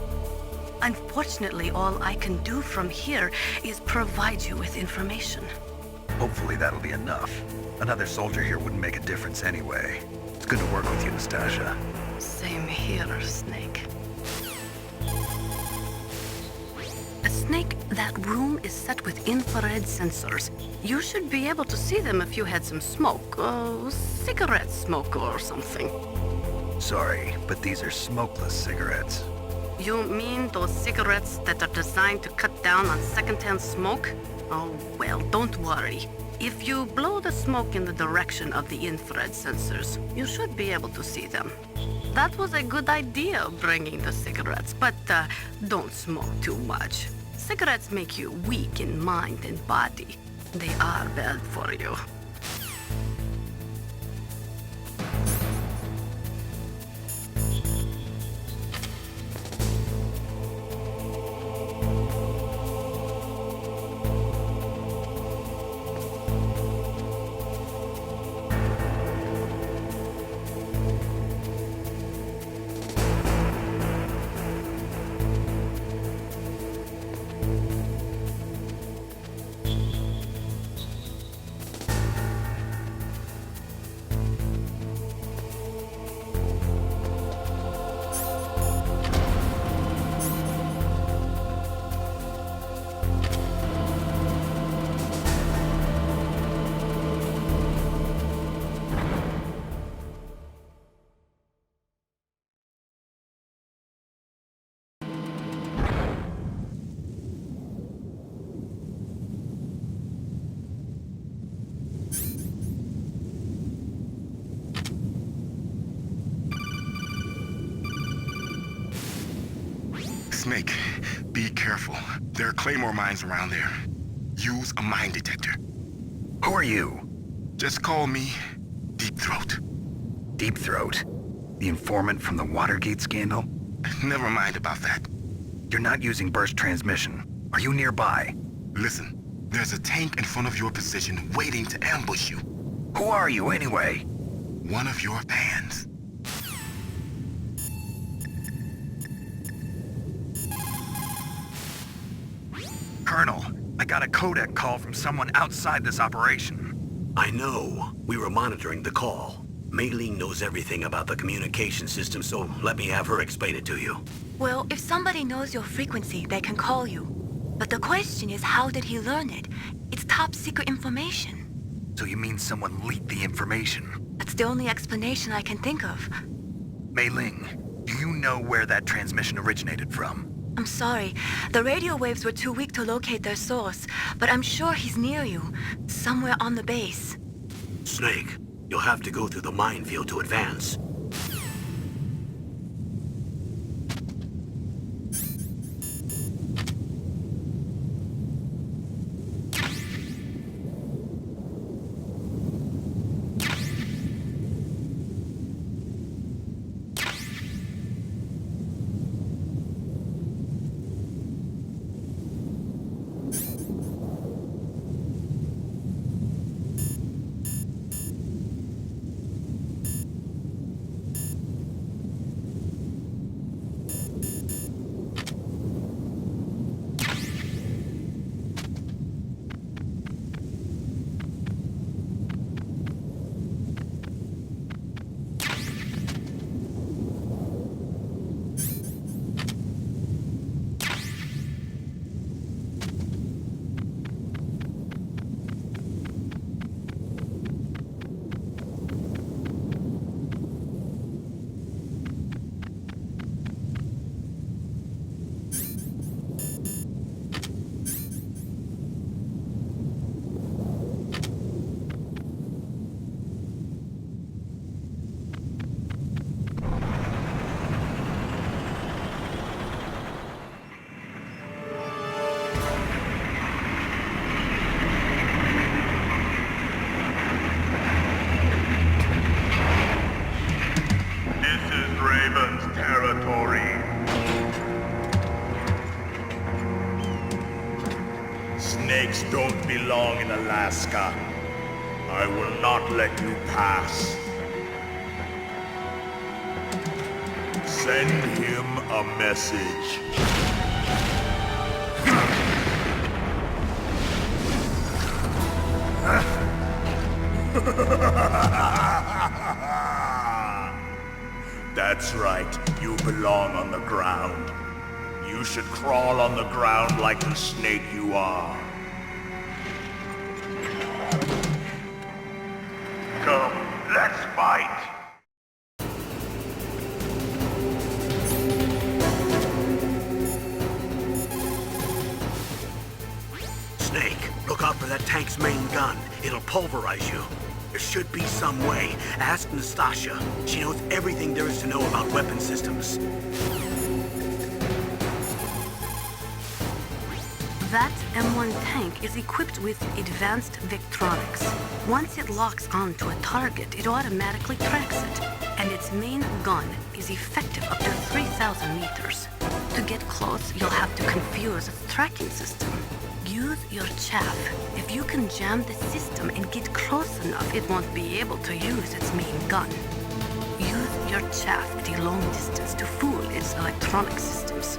Unfortunately, all I can do from here is provide you with information. Hopefully that'll be enough. Another soldier here wouldn't make a difference anyway. It's good to work with you, Nastasha. Same here, Snake. Snake, that room is set with infrared sensors. You should be able to see them if you had some smoke. Cigarette smoke or something. Sorry, but these are smokeless cigarettes. You mean those cigarettes that are designed to cut down on secondhand smoke? Oh, well, don't worry. If you blow the smoke in the direction of the infrared sensors, you should be able to see them. That was a good idea, bringing the cigarettes, but don't smoke too much. Cigarettes make you weak in mind and body. They are bad for you. Snake, be careful. There are Claymore mines around there. Use a mine detector. Who are you? Just call me Deep Throat. Deep Throat? The informant from the Watergate scandal? Never mind about that. You're not using burst transmission. Are you nearby? Listen, there's a tank in front of your position waiting to ambush you. Who are you anyway? One of your fans. Colonel, I got a codec call from someone outside this operation. I know. We were monitoring the call. Mei Ling knows everything about the communication system, so let me have her explain it to you. Well, if somebody knows your frequency, they can call you. But the question is, how did he learn it? It's top secret information. So you mean someone leaked the information? That's the only explanation I can think of. Mei Ling, do you know where that transmission originated from? I'm sorry. The radio waves were too weak to locate their source, but I'm sure he's near you, somewhere on the base. Snake, you'll have to go through the minefield to advance. Snakes don't belong in Alaska. I will not let you pass. Send him a message. That's right, you belong on the ground. You should crawl on the ground like the snake you are. Come, let's fight! Snake, look out for that tank's main gun. It'll pulverize you. There should be some way. Ask Nastasia. She knows everything there is to know about weapon systems. That M1 tank is equipped with advanced Victronics. Once it locks onto a target, it automatically tracks it. And its main gun is effective up to 3,000 meters. To get close, you'll have to confuse its tracking system. Use your chaff. If you can jam the system and get close enough, it won't be able to use its main gun. Use your chaff at a long distance to fool its electronic systems.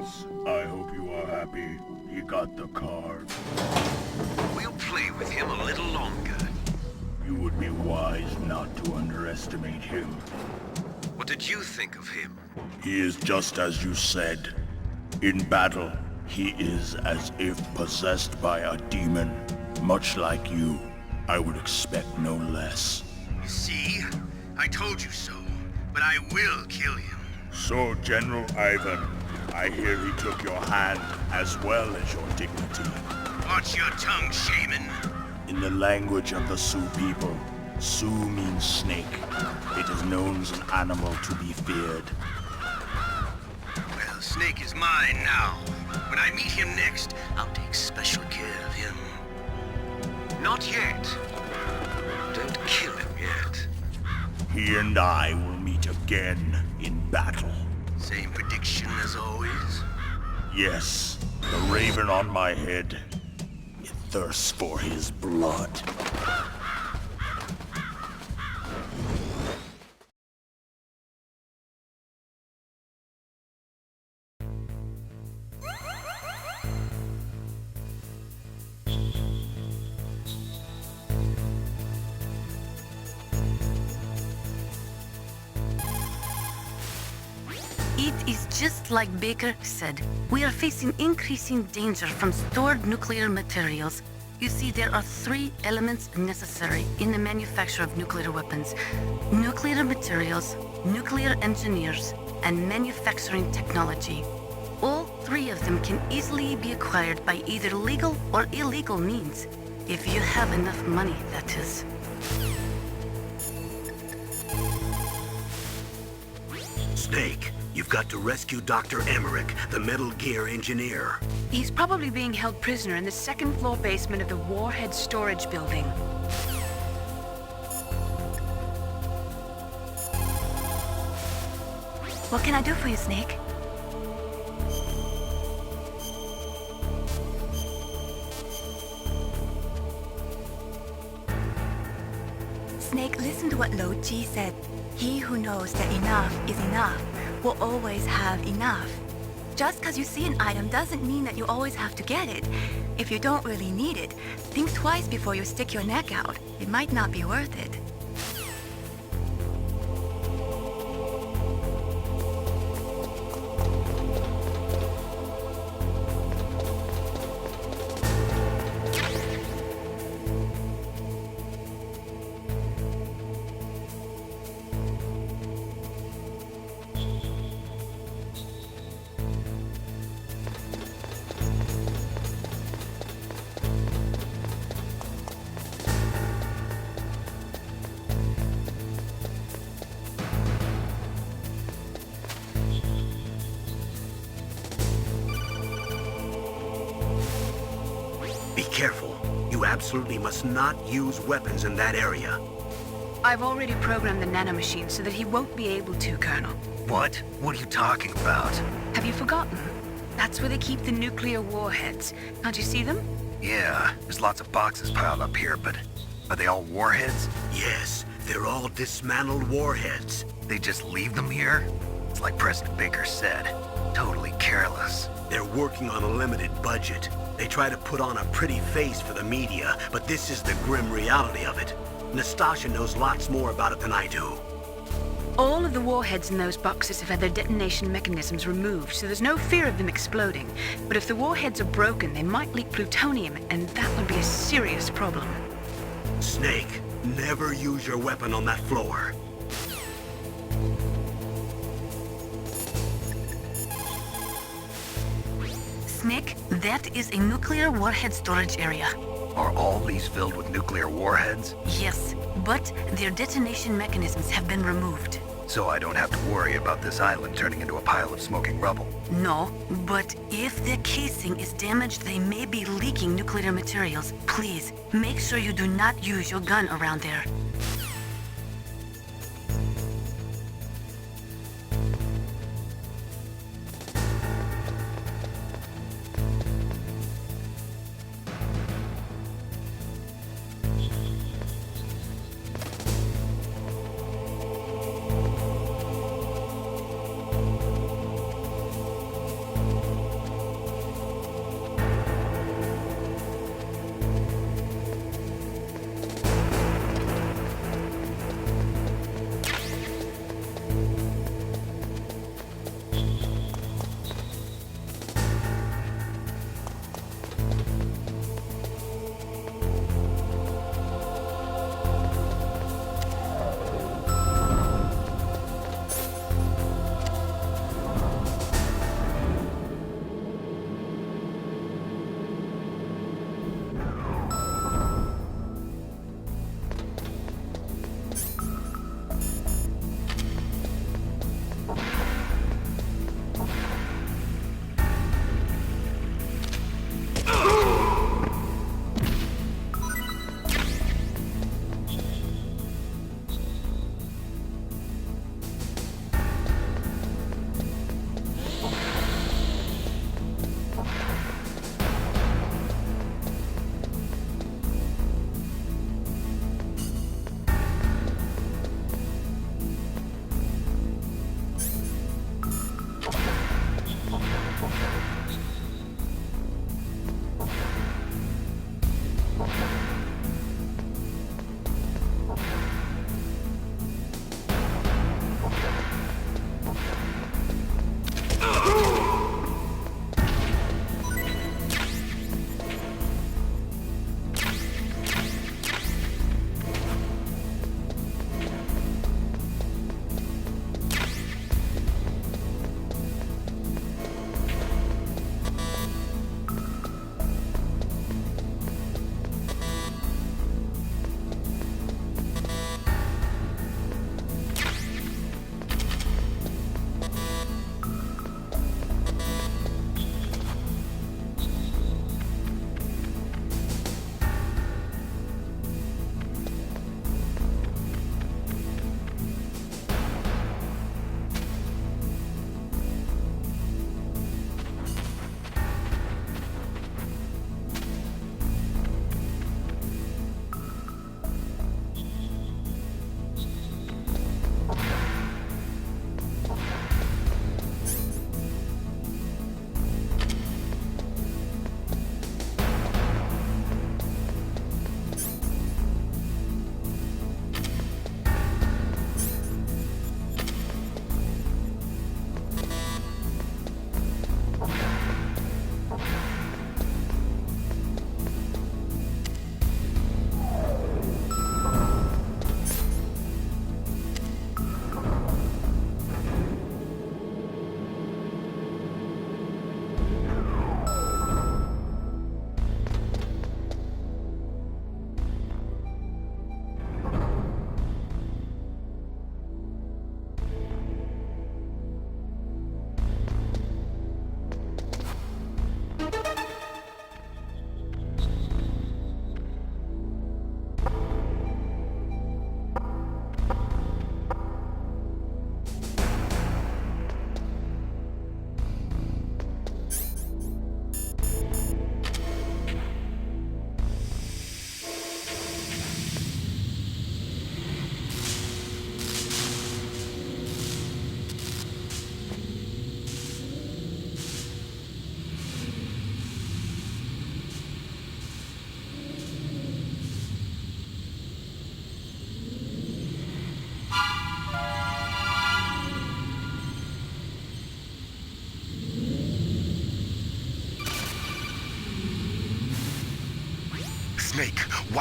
boss. I hope you are happy. He got the card. We'll play with him a little longer. You would be wise not to underestimate him. What did you think of him? He is just as you said. In battle, he is as if possessed by a demon. Much like you, I would expect no less. See? I told you so. But I will kill him. So, General Ivan, I hear he took your hand as well as your dignity. Watch your tongue, shaman. In the language of the Sioux people, Sioux means snake. It is known as an animal to be feared. Well, Snake is mine now. When I meet him next, I'll take special care of him. Not yet. Don't kill him yet. He and I will meet again in battle. Same prediction as always? Yes, the raven on my head. It thirsts for his blood. It is just like Baker said. We are facing increasing danger from stored nuclear materials. You see, there are 3 elements necessary in the manufacture of nuclear weapons: nuclear materials, nuclear engineers, and manufacturing technology. All 3 of them can easily be acquired by either legal or illegal means. If you have enough money, that is. Snake, you've got to rescue Dr. Emmerich, the Metal Gear engineer. He's probably being held prisoner in the second-floor basement of the Warhead Storage Building. What can I do for you, Snake? Snake, listen to what Lo Ji said. He who knows that enough is enough will always have enough. Just because you see an item doesn't mean that you always have to get it. If you don't really need it, think twice before you stick your neck out. It might not be worth it. Be careful. You absolutely must not use weapons in that area. I've already programmed the nanomachine so that he won't be able to, Colonel. What? What are you talking about? Have you forgotten? That's where they keep the nuclear warheads. Can't you see them? Yeah, there's lots of boxes piled up here, but are they all warheads? Yes, they're all dismantled warheads. They just leave them here? It's like President Baker said. Totally careless. They're working on a limited budget. They try to put on a pretty face for the media, but this is the grim reality of it. Nastasha knows lots more about it than I do. All of the warheads in those boxes have had their detonation mechanisms removed, so there's no fear of them exploding. But if the warheads are broken, they might leak plutonium, and that would be a serious problem. Snake, never use your weapon on that floor. Snake, that is a nuclear warhead storage area. Are all these filled with nuclear warheads? Yes, but their detonation mechanisms have been removed. So I don't have to worry about this island turning into a pile of smoking rubble. No, but if the casing is damaged, they may be leaking nuclear materials. Please, make sure you do not use your gun around there.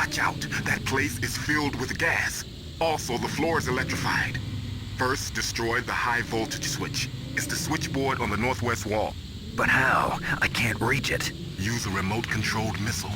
Watch out. That place is filled with gas. Also, the floor is electrified. First, destroy the high voltage switch. It's the switchboard on the northwest wall. But how? I can't reach it. Use a remote-controlled missile.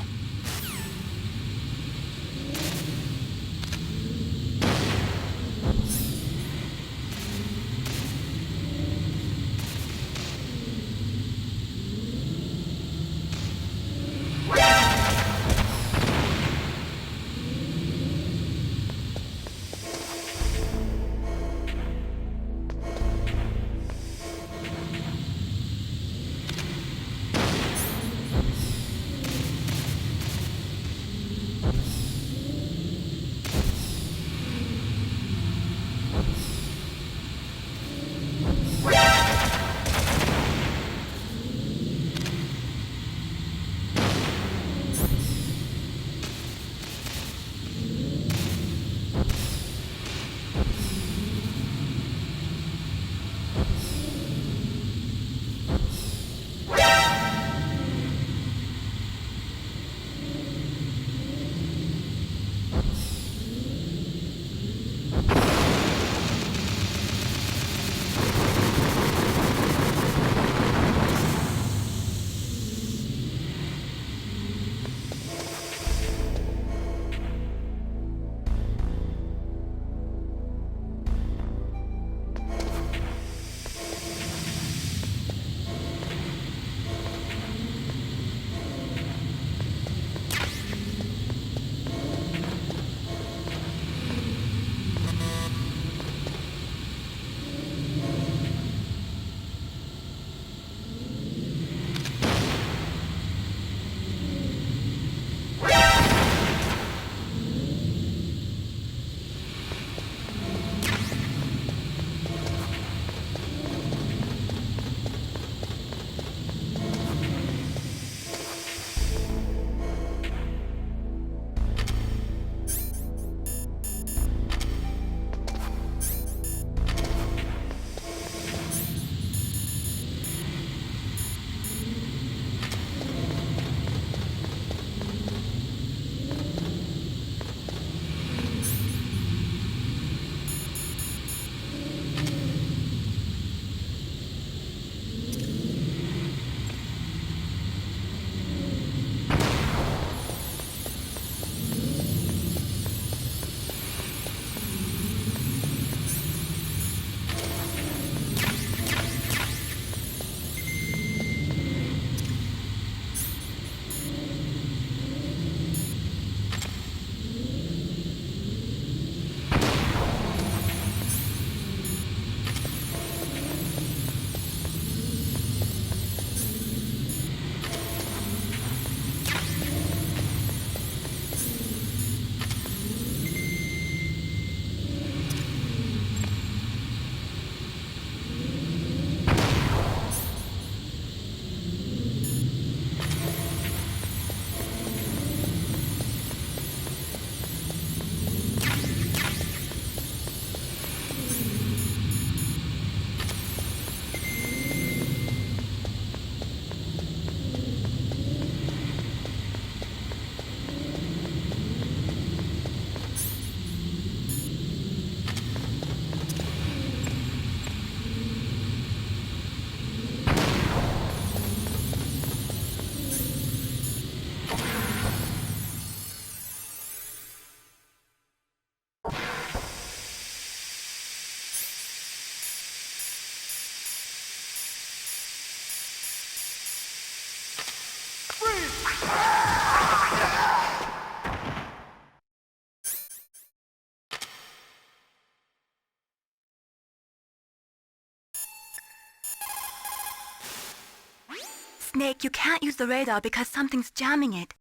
Snake, you can't use the radar because something's jamming it.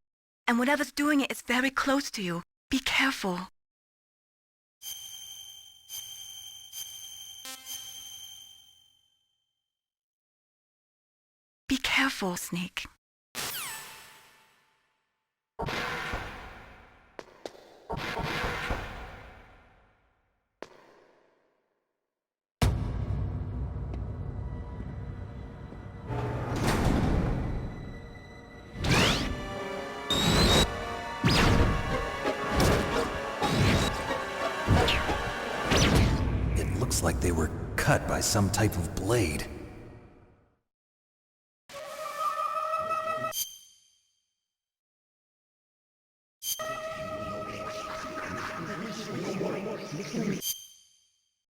And whatever's doing it is very close to you. Be careful. Be careful, Snake. Looks like they were cut by some type of blade.